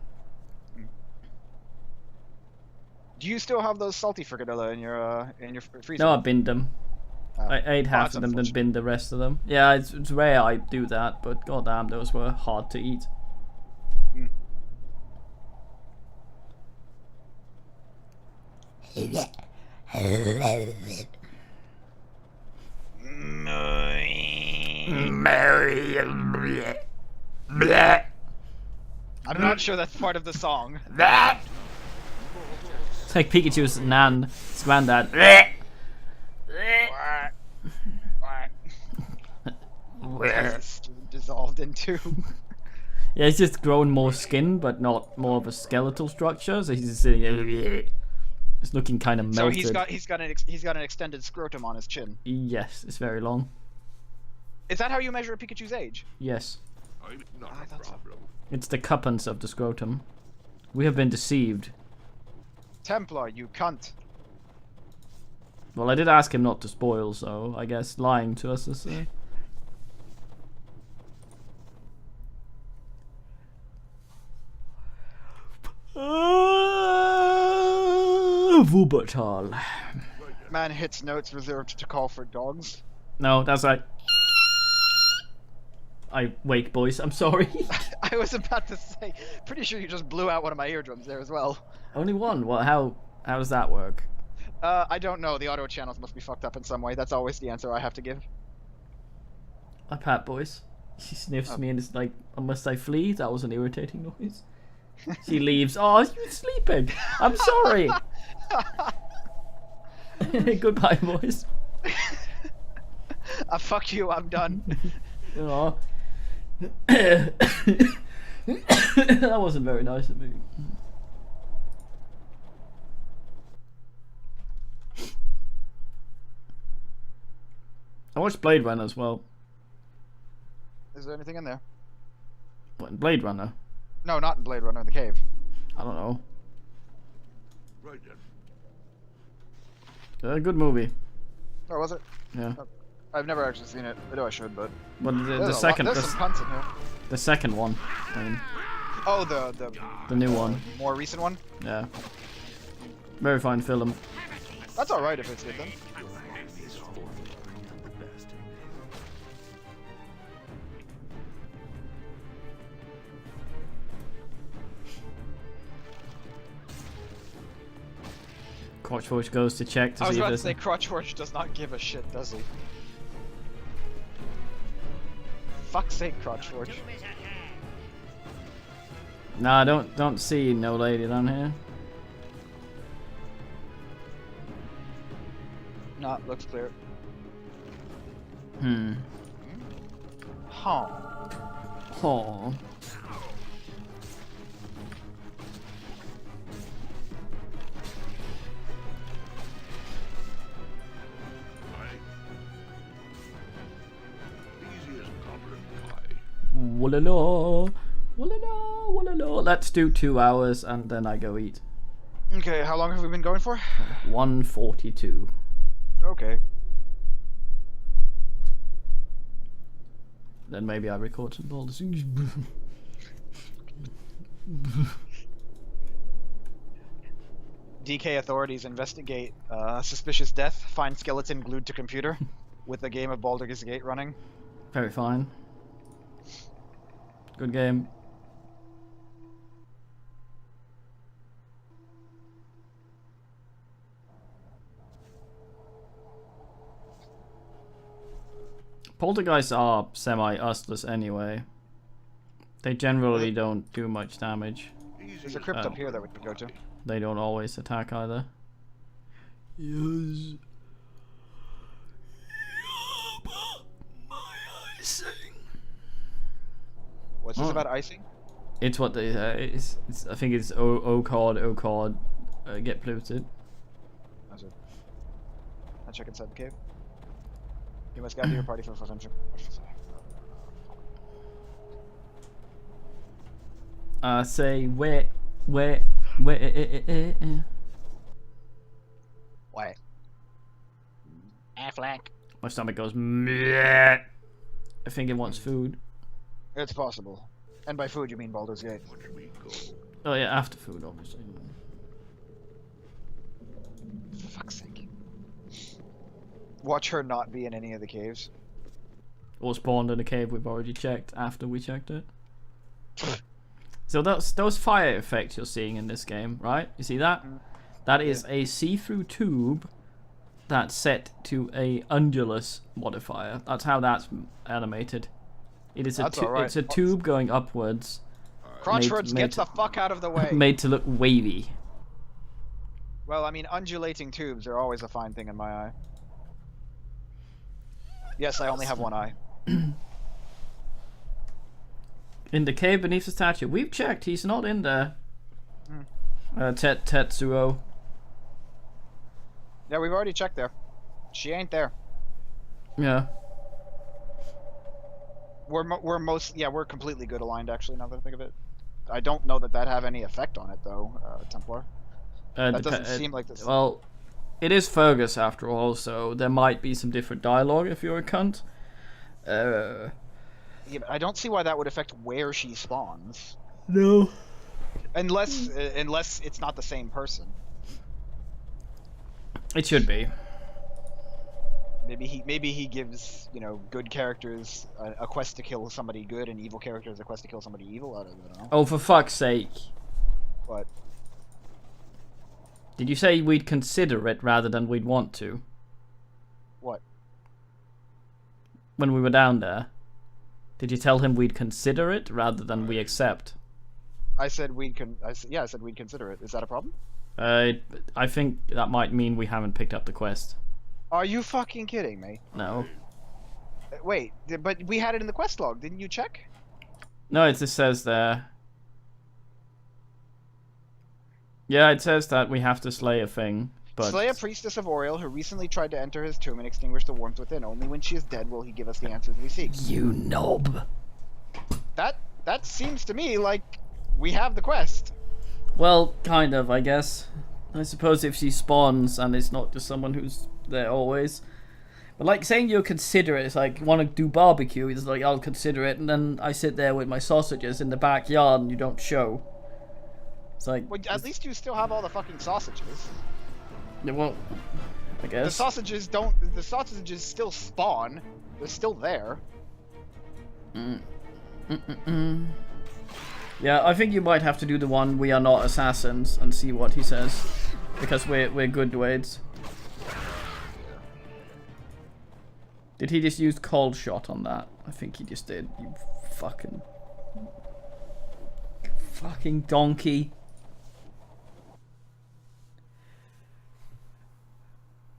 Do you still have those salty fricadella in your freezer? No, I binned them. Oh. I ate half that's of them, then unfortunate. binned the rest of them. Yeah, it's rare I do that, but goddamn, those were hard to eat. I'm not sure that's part of the song. It's like Pikachu's nan, his granddad. It's dissolved into. Yeah, he's just grown more skin, but not more of a skeletal structure. So he's just sitting there, it's looking kind of So melted. he's got an extended scrotum on his chin. Yes, it's very long. Is that how you measure a Pikachu's age? Yes. I'm not I a thought so. problem. It's the cuppence of the scrotum. We have been deceived. Templar, you cunt. Well, I did ask him not to spoil, so I guess lying to us is... Wuppertal. Man hits notes reserved to call for dogs. No, that's right. I wake, boys. I'm sorry. I was about to say, pretty sure you just blew out one of my eardrums there as well. Only one. Well, how does that work? I don't know. The auto channels must be fucked up in some way. That's always the answer I have to give. I pat, boys. She sniffs me and is like, must I flee? That was an irritating noise. She leaves. Oh, you're sleeping. I'm sorry. Goodbye, boys. Fuck you. I'm done. Aw. That wasn't very nice of me. I watched Blade Runner as well. Is there anything in there? What, in Blade Runner? No, not in Blade Runner. In the cave. I don't know. Right then. A good movie. Or was it? Yeah. I've never actually seen it. I know I should, but But the there's second, there's some cunts in here. the second one. I mean, Oh, the new one. more recent one. Yeah. Very fine film. That's all right if it's good then. Your enemies always bring out the best in you. Crotchforge goes to check to I was see if about to there's... say Crotchforge does not give a shit, does he? Fuck's sake, Crotchforge. Nah, don't see no lady down here. Nah, looks clear. Huh. Oh. Easy as goblin pie. Wallala, wallala, wallala. Let's do 2 hours and then I go eat. Okay, how long have we been going for? 1:42. Okay. Then maybe I record some Baldur's Gate. DK authorities investigate suspicious death, find skeleton glued to computer, with the game of Baldur's Gate running. Very fine. Good game. Poltergeists are semi-useless anyway. They generally don't do much damage. There's a crypt up here that we can go to. They don't always attack either. Yes. My icing. What's this Oh. about icing? It's what they it's I think it's O card get polluted. That's it. I'll check inside the cave. You must gather your party for adventure. Say where. Wait. Affleck. My stomach goes meh. I think it wants food. It's possible. And by food you mean Baldur's Gate. Watch me go. Oh yeah, after food obviously. For fuck's sake. Watch her not be in any of the caves. Or spawned in a cave we've already checked after we checked it. So those fire effects you're seeing in this game, right? You see that? That is a see-through tube that's set to a undulus modifier. That's how that's animated. It is That's alright. it's a tube going upwards, Crotchfords, made get to- the fuck out of the way. made to look wavy. Well, I mean, undulating tubes are always a fine thing in my eye. Yes, I only have one eye. In the cave beneath the statue. We've checked, he's not in there. Tetsuo. Yeah, we've already checked there. She ain't there. Yeah. we're completely good aligned actually. Now that I think of it, I don't know that have any effect on it though, Templar. That doesn't seem like this. Well, it is Fergus after all, so there might be some different dialogue if you're a cunt. Yeah, but I don't see why that would affect where she spawns. No. Unless it's not the same person. It should be. Maybe he gives, you know, good characters a quest to kill somebody good, and evil characters a quest to kill somebody evil. I don't know. Oh, for fuck's sake! What? Did you say we'd consider it rather than we'd want to? What? When we were down there, did you tell him we'd consider it rather than we accept? I said we'd consider it. Is that a problem? I think that might mean we haven't picked up the quest. Are you fucking kidding me? No. Wait, but we had it in the quest log. Didn't you check? No, it just says there. Yeah, it says that we have to slay a thing, but... Slay a priestess of Oriel who recently tried to enter his tomb and extinguish the warmth within. Only when she is dead will he give us the answers we seek. You knob. That seems to me like we have the quest. Well, kind of, I guess. I suppose if she spawns and it's not just someone who's there always. But like saying you'll consider it, it's like, want to do barbecue, it's like, I'll consider it, and then I sit there with my sausages in the backyard and you don't show. It's like... Well, at least you still have all the fucking sausages. Yeah, well, I guess. The sausages still spawn. They're still there. Yeah, I think you might have to do the one we are not assassins and see what he says. Because we're good dudes. Did he just use cold shot on that? I think he just did. You fucking donkey.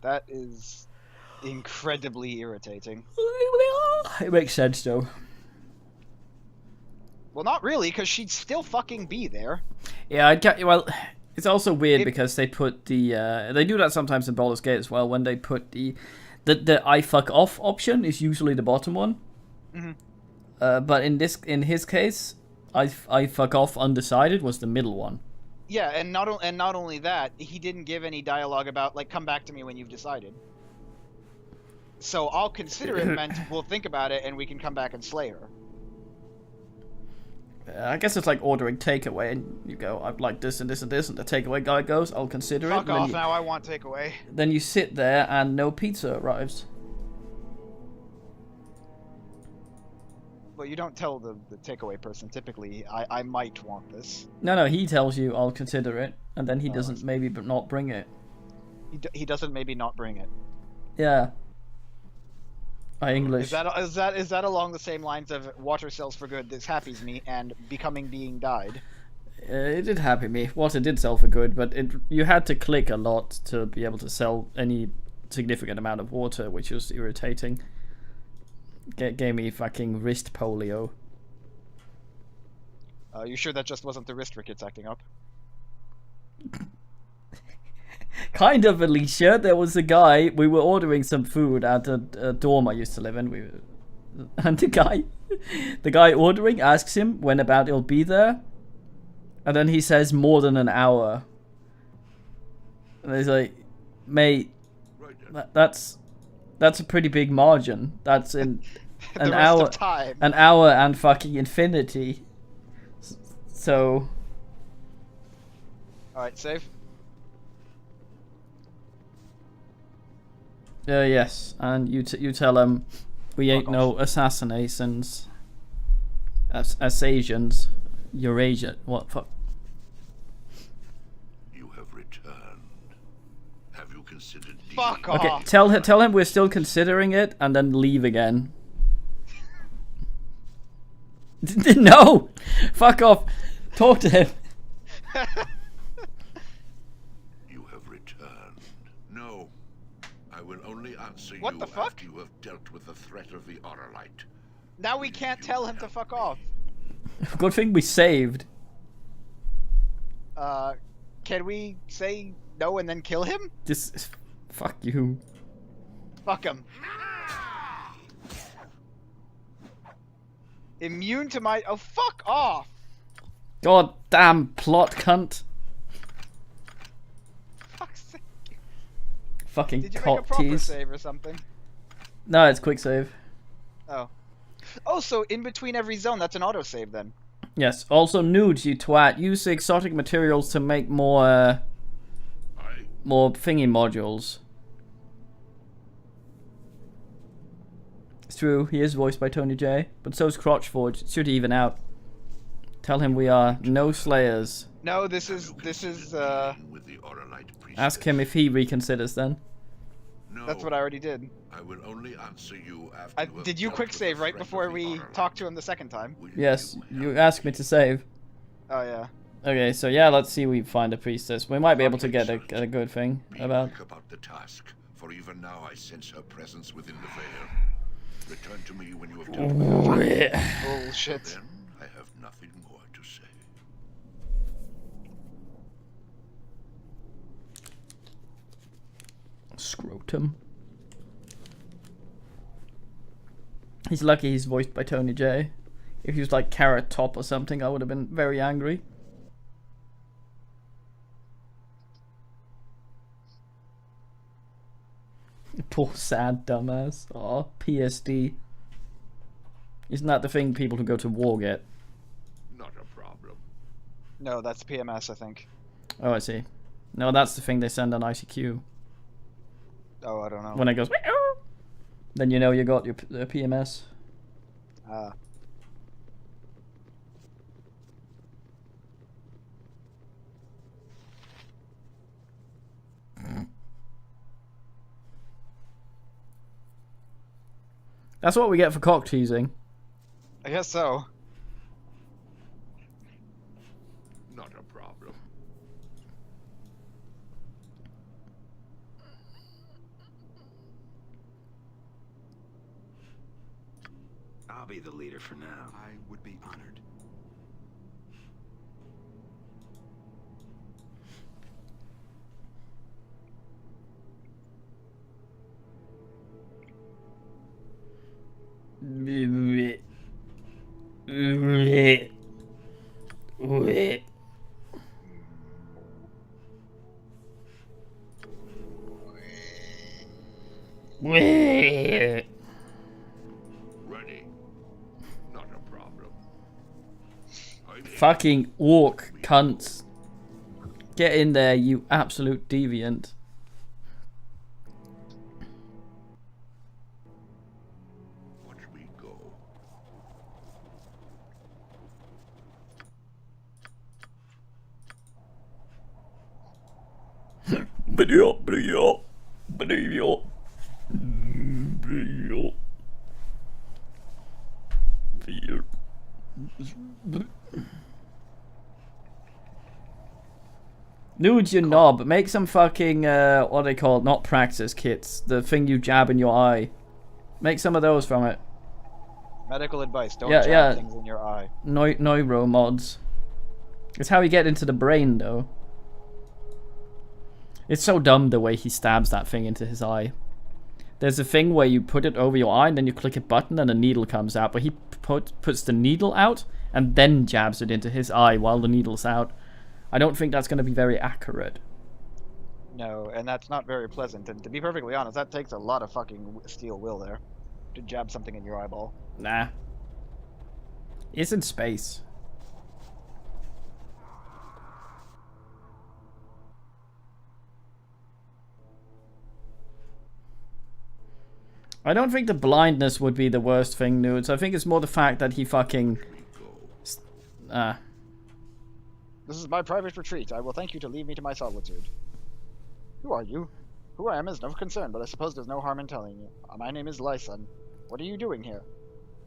That is incredibly irritating. It makes sense though. Well, not really, because she'd still fucking be there. Yeah, well, it's also weird because they put the they do that sometimes in Baldur's Gate as well, when they put the I fuck off option is usually the bottom one. Mm-hmm. But in his case, I fuck off undecided was the middle one. Yeah, and not only that, he didn't give any dialogue about like come back to me when you've decided. So I'll consider it meant we'll think about it and we can come back and slay her. I guess it's like ordering takeaway, and you go, I'd like this and this and this, and the takeaway guy goes, I'll consider it. Fuck off, now I want takeaway. Then you sit there and no pizza arrives. Well, you don't tell the takeaway person typically, I might want this. No, he tells you, I'll consider it, and then he doesn't maybe not bring it. He doesn't maybe not bring it. Yeah. English. Is that along the same lines of water sells for good, this happies me, and becoming being died? It did happy me. Water did sell for good, but you had to click a lot to be able to sell any significant amount of water, which was irritating. Gave me fucking wrist polio. You sure that just wasn't the wrist rickets acting up? Kind of, Alicia. There was a guy, we were ordering some food at a dorm I used to live in, and the guy ordering asks him when about he'll be there, and then he says more than an hour. And he's like, mate, that's a pretty big margin. That's in an hour, an hour and fucking infinity. So. Alright, save. Yes, and you tell him we ain't no assassinations, Asians, Eurasia. What fuck? You have returned. Have you considered? Fuck off. Okay, tell him we're still considering it, and then leave again. No, fuck off. Talk to him. You have returned. No. I will only answer What you the fuck? after you have dealt with the threat of the Oralite. Now we can't tell him to fuck off. Good thing we saved. Can we say no and then kill him? Just fuck you. Fuck him. Immune to my... Oh, fuck off! God damn plot cunt. Fuck's sake. Fucking Did you make a cock proper tease. save or something? No, it's quick save. Oh. Oh, so in between every zone, that's an autosave then. Yes. Also, nudes, you twat. Use the exotic materials to make more thingy modules. It's true. He is voiced by Tony J. But so is Crotchforge. It should even out. Tell him we are no slayers. No, this is With the Oralite priestess. Ask him if he reconsiders then. No, That's what I already did. I will only answer you after. Did you quick save right before we talked to him the second time? Yes, you asked me to save. Oh yeah. Okay, so yeah, let's see if we find a priestess. We might be able to get a good thing about. About the task, for even now I sense her presence within the veil. Return to me when you have dealt with her. Bullshit. Then I have nothing more to say. Scrotum. He's lucky he's voiced by Tony J. If he was like Carrot Top or something, I would have been very angry. Poor sad dumbass. Aw, PSD. Isn't that the thing people who go to war get? Not a problem. No, that's PMS, I think. Oh, I see. No, that's the thing they send on ICQ. Oh, I don't know. When it goes, "Meow," then you know you got your PMS. That's what we get for cock teasing. I guess so. Not a problem. I'll be the leader for now. I would be honored. Ready. Not a problem. Fucking orc cunts. Get in there, you absolute deviant. Watch me go. Nude, you knob. Make some fucking, what they call it? Not practice kits. The thing you jab in your eye. Make some of those from it. Medical advice: don't Yeah, jab yeah. things in your eye. Neuro mods. It's how you get into the brain, though. It's so dumb the way he stabs that thing into his eye. There's a thing where you put it over your eye and then you click a button and a needle comes out. But he puts the needle out and then jabs it into his eye while the needle's out. I don't think that's going to be very accurate. No, and that's not very pleasant. And to be perfectly honest, that takes a lot of fucking steel will there to jab something in your eyeball. Nah. It's in space. I don't think the blindness would be the worst thing, nudes. I think it's more the fact that he fucking... This is my private retreat. I will thank you to leave me to my solitude. Who are you? Who I am is no concern, but I suppose there's no harm in telling you. My name is Lyson. What are you doing here?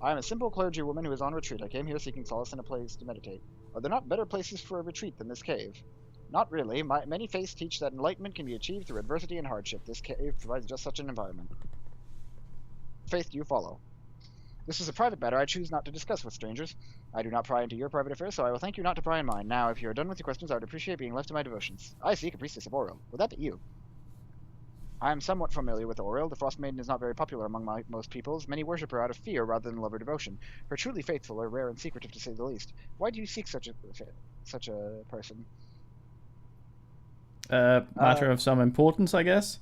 I am a simple clergywoman who is on retreat. I came here seeking solace and a place to meditate. Are there not better places for a retreat than this cave? Not really. Many faiths teach that enlightenment can be achieved through adversity and hardship. This cave provides just such an environment. Faith do you follow? This is a private matter I choose not to discuss with strangers. I do not pry into your private affairs, so I will thank you not to pry in mine. Now, if you are done with your questions, I would appreciate being left to my devotions. I seek a priestess of Oro. Would that be you? I am somewhat familiar with Oriel. The Frost Maiden is not very popular among most peoples. Many worship her out of fear rather than love or devotion. Her truly faithful are rare and secretive, to say the least. Why do you seek such a person? Matter of some importance, I guess.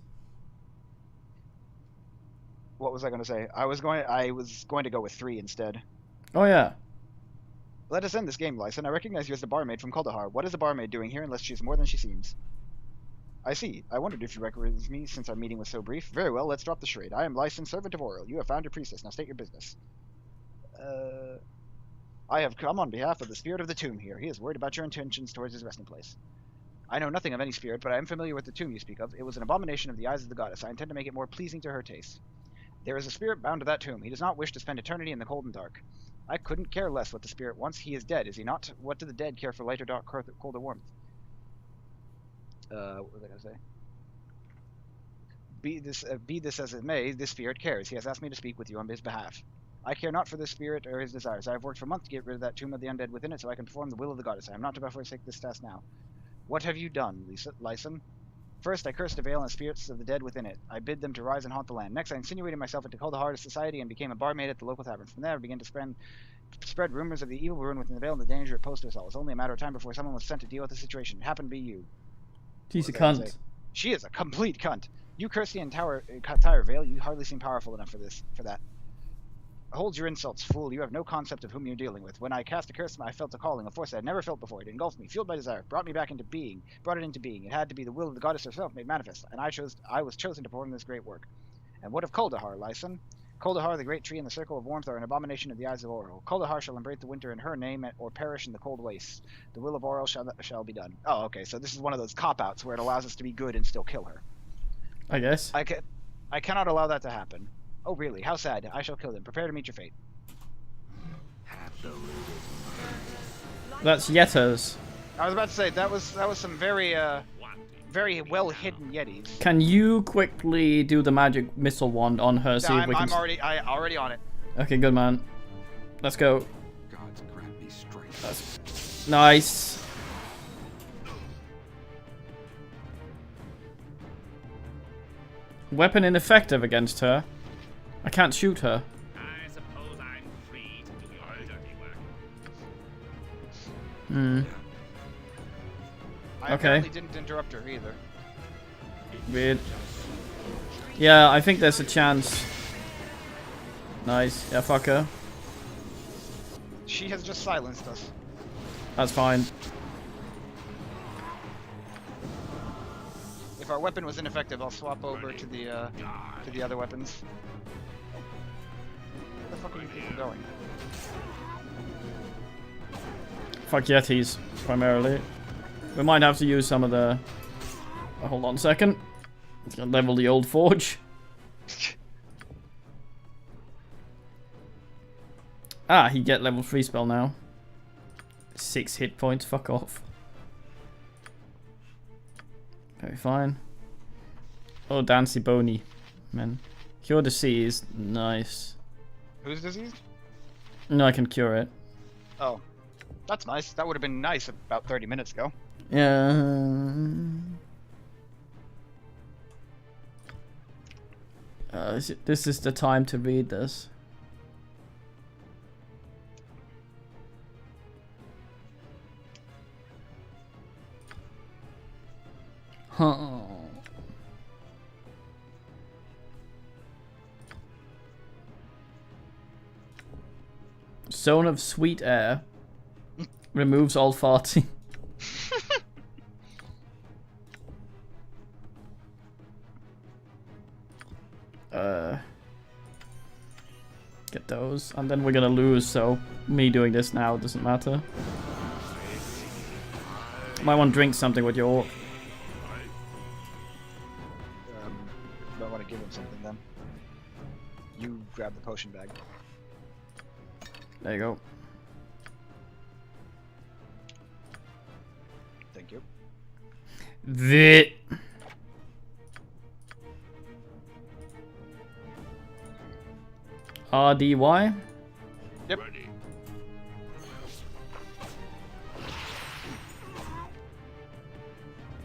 What was I going to say? I was going to go with 3 instead. Oh yeah. Let us end this game, Lyson. I recognize you as the barmaid from Kuldahar. What is the barmaid doing here unless she is more than she seems? I see. I wondered if you recognize me since our meeting was so brief. Very well, let's drop the charade. I am Lyson, servant of Oriel. You have found your priestess. Now state your business. I have come on behalf of the spirit of the tomb here. He is worried about your intentions towards his resting place. I know nothing of any spirit, but I am familiar with the tomb you speak of. It was an abomination of the eyes of the goddess. I intend to make it more pleasing to her taste. There is a spirit bound to that tomb. He does not wish to spend eternity in the cold and dark. I couldn't care less what the spirit wants. He is dead, is he not? What do the dead care for light or dark, cold or warmth? What was I going to say? Be this as it may, this spirit cares. He has asked me to speak with you on his behalf. I care not for this spirit or his desires. I have worked for months to get rid of that tomb of the undead within it so I can perform the will of the goddess. I am not about to forsake this task now. What have you done, Lyson? First, I cursed the veil and the spirits of the dead within it. I bid them to rise and haunt the land. Next, I insinuated myself into Kuldahar society and became a barmaid at the local tavern. From there, I began to spread rumors of the evil ruin within the veil and the danger it posed to us all. It was only a matter of time before someone was sent to deal with the situation. It happened to be you. She's a cunt. She is a complete cunt. You cursed the entire veil. You hardly seem powerful enough for that. Hold your insults, fool. You have no concept of whom you're dealing with. When I cast a curse, I felt a calling, a force I had never felt before. It engulfed me, fueled by desire, brought it into being. It had to be the will of the goddess herself made manifest, and I was chosen to perform this great work. And what of Kuldahar, Lyson? Kuldahar, the great tree and the circle of warmth, are an abomination of the eyes of Oriel. Kuldahar shall embrace the winter in her name, or perish in the cold wastes. The will of Oriel shall be done. Oh, okay, so this is one of those cop-outs where it allows us to be good and still kill her. I guess. I cannot allow that to happen. Oh, really? How sad. I shall kill them. Prepare to meet your fate. That's Yetta's. I was about to say that was some very well hidden Yetis. Can you quickly do the magic missile wand on her? See if we can. I'm already on it. Okay, good man. Let's go. Gods grant me strength. That's nice. Weapon ineffective against her. I can't shoot her. I suppose I'm free to do your dirty work. I apparently didn't interrupt her either. Weird. Yeah, I think there's a chance. Nice. Yeah, fuck her. She has just silenced us. That's fine. If our weapon was ineffective, I'll swap over to the other weapons. Where the fuck are you people going? Fuck Yetis, primarily. We might have to use some of the... hold on a second. Let's go level the old forge. Ah, he get level 3 spell now. 6 hit points, fuck off. Very fine. Oh, Dancy Bony. Man. Cure disease, nice. Who's diseased? No, I can cure it. Oh. That's nice. That would have been nice about 30 minutes ago. Yeah. This is the time to read this. Huh. Zone of sweet air. Removes all farting. Get those, and then we're gonna lose, so me doing this now doesn't matter. Might want to drink something with your orc. Might want to give him something then. You grab the potion bag. There you go. Thank you. Vit. RDY? Yep. Ready.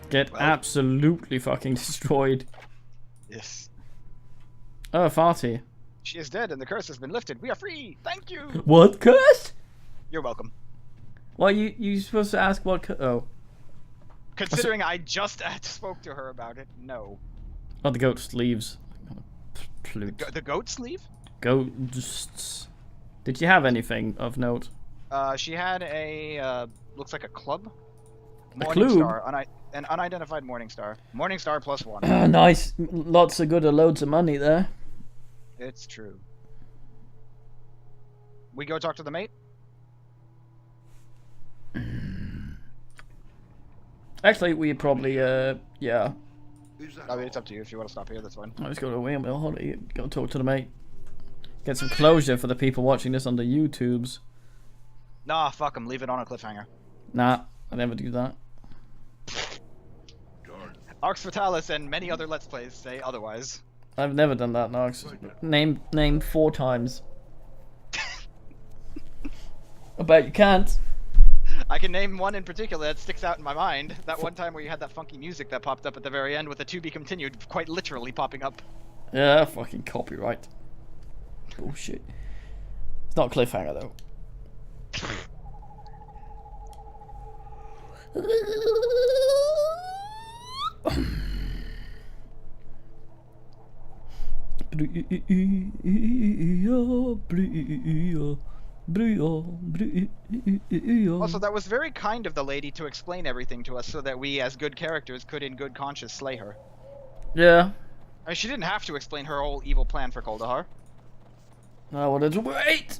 Get absolutely fucking destroyed. Yes. Oh, Farty. She is dead and the curse has been lifted. We are free. Thank you. What curse? You're welcome. Well, you supposed to ask what oh. Considering I just spoke to her about it, no. Oh, the ghost leaves. Plute. The goats leave? Ghosts. Did you have anything of note? She had a, looks like a club? A Morning clue? Star. An unidentified Morning Star. Morning Star +1. Ah, nice. Lots of good, loads of money there. It's true. We go talk to the mate? Actually, we probably, yeah. Is that I mean, all? it's up to you. If you want to stop here, that's fine. Let's go to Windmill Holiday. Go talk to the mate. Get some closure for the people watching this on the YouTubes. Nah, fuck 'em. Leave it on a cliffhanger. Nah, I never do that. Darn. Arx Fatalis and many other Let's Plays say otherwise. I've never done that, Nox. Name 4 times. I bet you can't. I can name one in particular that sticks out in my mind. That one time where you had that funky music that popped up at the very end with the to be continued quite literally popping up. Yeah, fucking copyright. Bullshit. It's not a cliffhanger though. Also, that was very kind of the lady to explain everything to us so that we, as good characters, could in good conscience slay her. Yeah. I mean, she didn't have to explain her whole evil plan for Koldahar. I wanted to wait.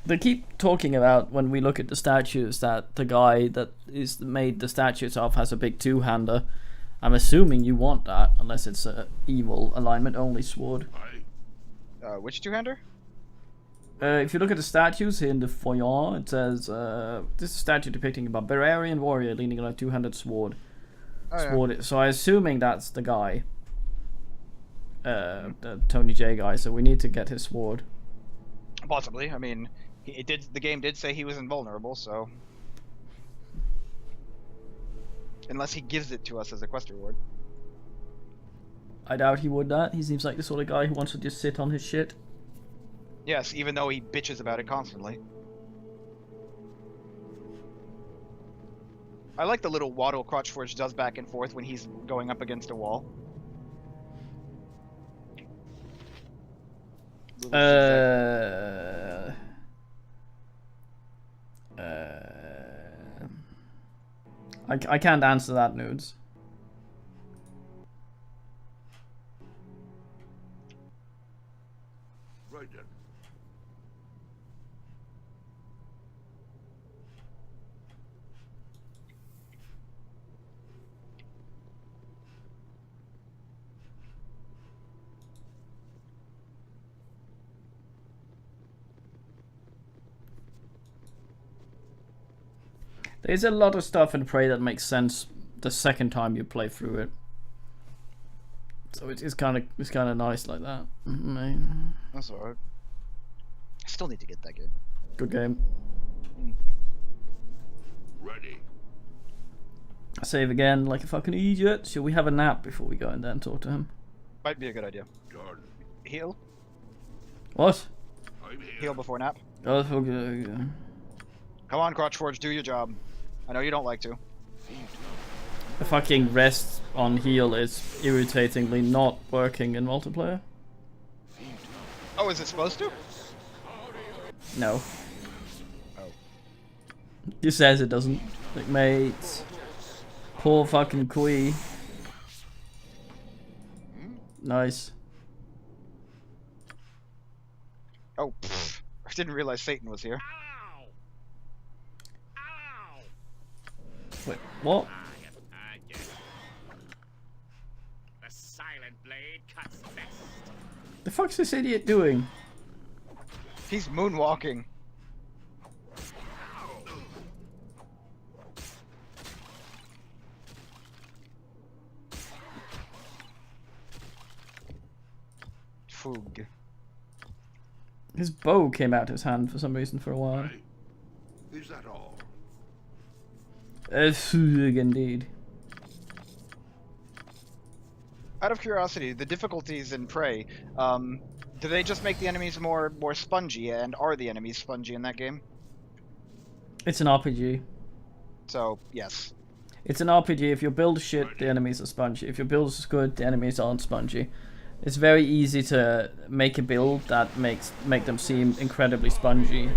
They keep talking about when we look at the statues that the guy that is made the statues of has a big two-hander. I'm assuming you want that, unless it's a evil alignment only sword. Which two-hander? If you look at the statues in the foyer, it says this is a statue depicting a barbarian warrior leaning on a two-handed sword. Oh, yeah. Sword. So I'm assuming that's the guy, the Tony J guy. So we need to get his sword. Possibly. I mean, the game did say he was invulnerable, so unless he gives it to us as a quest reward. I doubt he would that. He seems like the sort of guy who wants to just sit on his shit. Yes, even though he bitches about it constantly. I like the little waddle Crotchforge does back and forth when he's going up against a wall. I can't answer that, nudes. Right then. There's a lot of stuff in Prey that makes sense the second time you play through it. So it's kind of nice like that. That's alright. I still need to get that game. Good game. Ready. Save again like a fucking idiot. Should we have a nap before we go in there and talk to him? Might be a good idea. Darn. Heal? What? I'm here. Heal before nap? Oh, okay. Come on, Crotchforge, do your job. I know you don't like to. The fucking rest on heal is irritatingly not working in multiplayer. Oh, is it supposed to? No. Oh. It says it doesn't. Like, mate. Poor fucking Kui. Nice. Oh, pfft. I didn't realize Satan was here. Ow! Ow! Wait, what? Yes. The silent blade cuts best. The fuck's this idiot doing? He's moonwalking. Foog. His bow came out his hand for some reason for a while. Aye. Is that all? Foog indeed. Out of curiosity, the difficulties in Prey, do they just make the enemies more spongy, and are the enemies spongy in that game? It's an RPG. So, yes. It's an RPG. If your build is shit, the enemies are spongy. If your build is good, the enemies aren't spongy. It's very easy to make a build that make them seem incredibly spongy.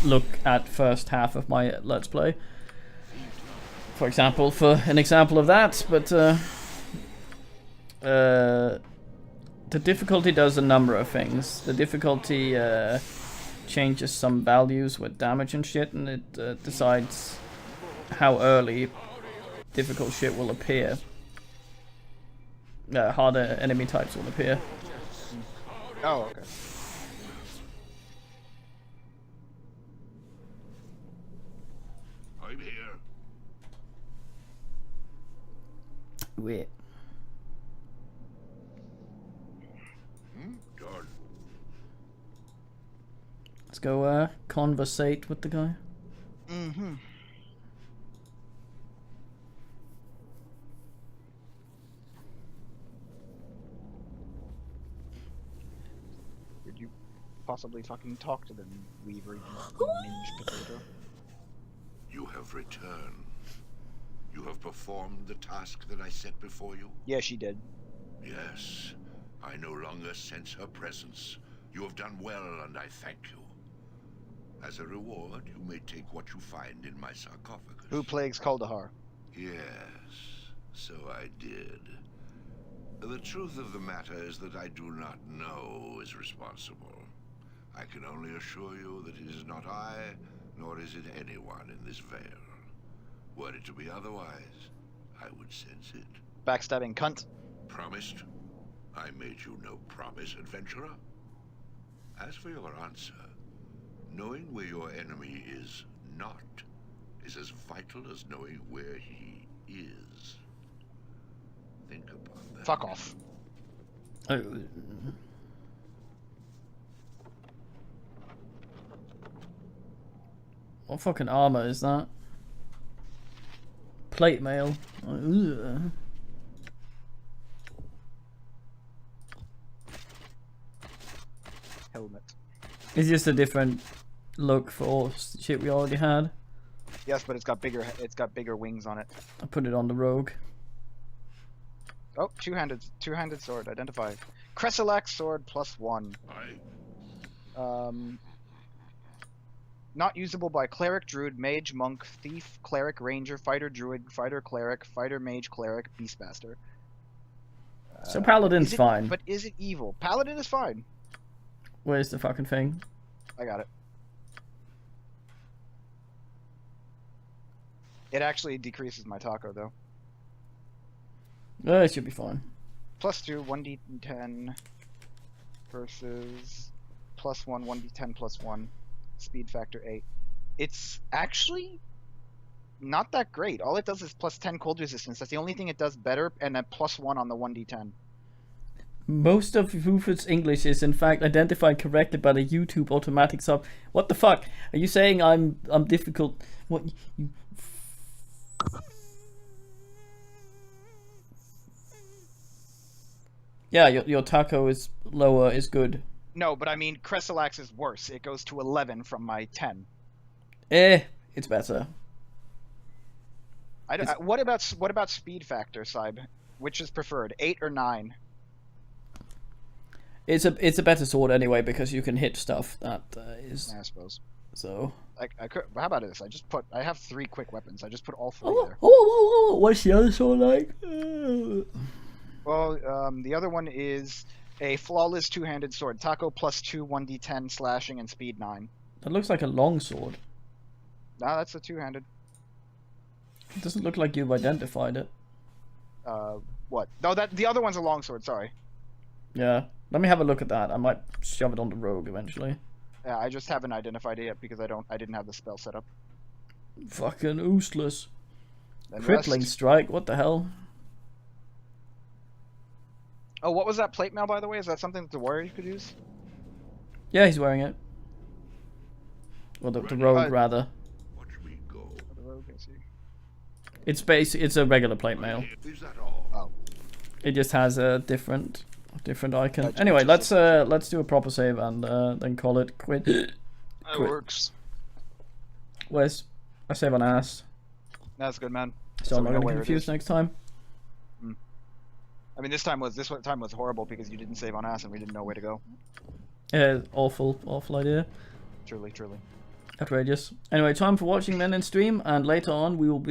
Look at first half of my Let's Play, for example, for an example of that. But the difficulty does a number of things. The difficulty changes some values with damage and shit, and it decides how early difficult shit will appear. Harder enemy types will appear. Oh, okay. I'm here. Wait. Done. Let's go conversate with the guy. Mm-hmm. Did you possibly fucking talk to them, Weaver, you ninja potato? You have returned. You have performed the task that I set before you? Yeah, she did. Yes. I no longer sense her presence. You have done well, and I thank you. As a reward, you may take what you find in my sarcophagus. Who plagues Kuldahar? Yes, so I did. The truth of the matter is that I do not know who is responsible. I can only assure you that it is not I, nor is it anyone in this veil. Were it to be otherwise, I would sense it. Backstabbing cunt. Promised? I made you no promise, adventurer. As for your answer, knowing where your enemy is not is as vital as knowing where he is. Think upon that. Fuck off. What fucking armor is that? Plate mail. Ugh. Helmet. It's just a different look for all shit we already had. Yes, but it's got bigger wings on it. I put it on the rogue. Oh, two-handed sword. Identify. Cressilax sword +1. Not usable by cleric, druid, mage, monk, thief, cleric, ranger, fighter, druid, fighter, cleric, fighter, mage, cleric, beastmaster. So paladin's fine. But is it evil? Paladin is fine. Where's the fucking thing? I got it. It actually decreases my taco though. It should be fine. +2, 1d10 versus +1, 1d10 +1. Speed factor 8. It's actually not that great. All it does is +10 cold resistance. That's the only thing it does better, and a +1 on the 1d10. Most of Rufus' English is in fact identified correctly by the YouTube automatic sub. What the fuck? Are you saying I'm difficult? What you? Yeah, your taco is lower is good. No, but I mean Cressilax is worse. It goes to 11 from my 10. It's better. What about speed factor, Saib? Which is preferred, 8 or 9? It's a better sword anyway because you can hit stuff that is. I suppose. So. I could. How about this? I have 3 quick weapons. I just put all 3 there. Oh! What's the other sword like? Well, the other one is a flawless two-handed sword. Taco +2, 1d10 slashing and speed 9. That looks like a long sword. No, that's a two-handed. It doesn't look like you've identified it. What? No, the other one's a longsword. Sorry. Yeah. Let me have a look at that. I might shove it on the rogue eventually. Yeah, I just haven't identified it yet because I didn't have the spell set up. Fucking useless. Then Crippling rest. strike. What the hell? Oh, what was that plate mail, by the way? Is that something that the warrior could use? Yeah, he's wearing it. Well, the rogue rather. Watch me go. The rogue, I see. It's a regular plate mail. Is that all? Oh. It just has a different icon. Gotcha, Anyway, gotcha. let's do a proper save and then call it quit. That works. Where's I save on ass, That's good, man. so I'm we not know gonna where it confuse is. next time. I mean, this time was horrible because you didn't save on ass and we didn't know where to go. Awful idea. Truly. Outrageous. Anyway, time for watching then in stream, and later on we will be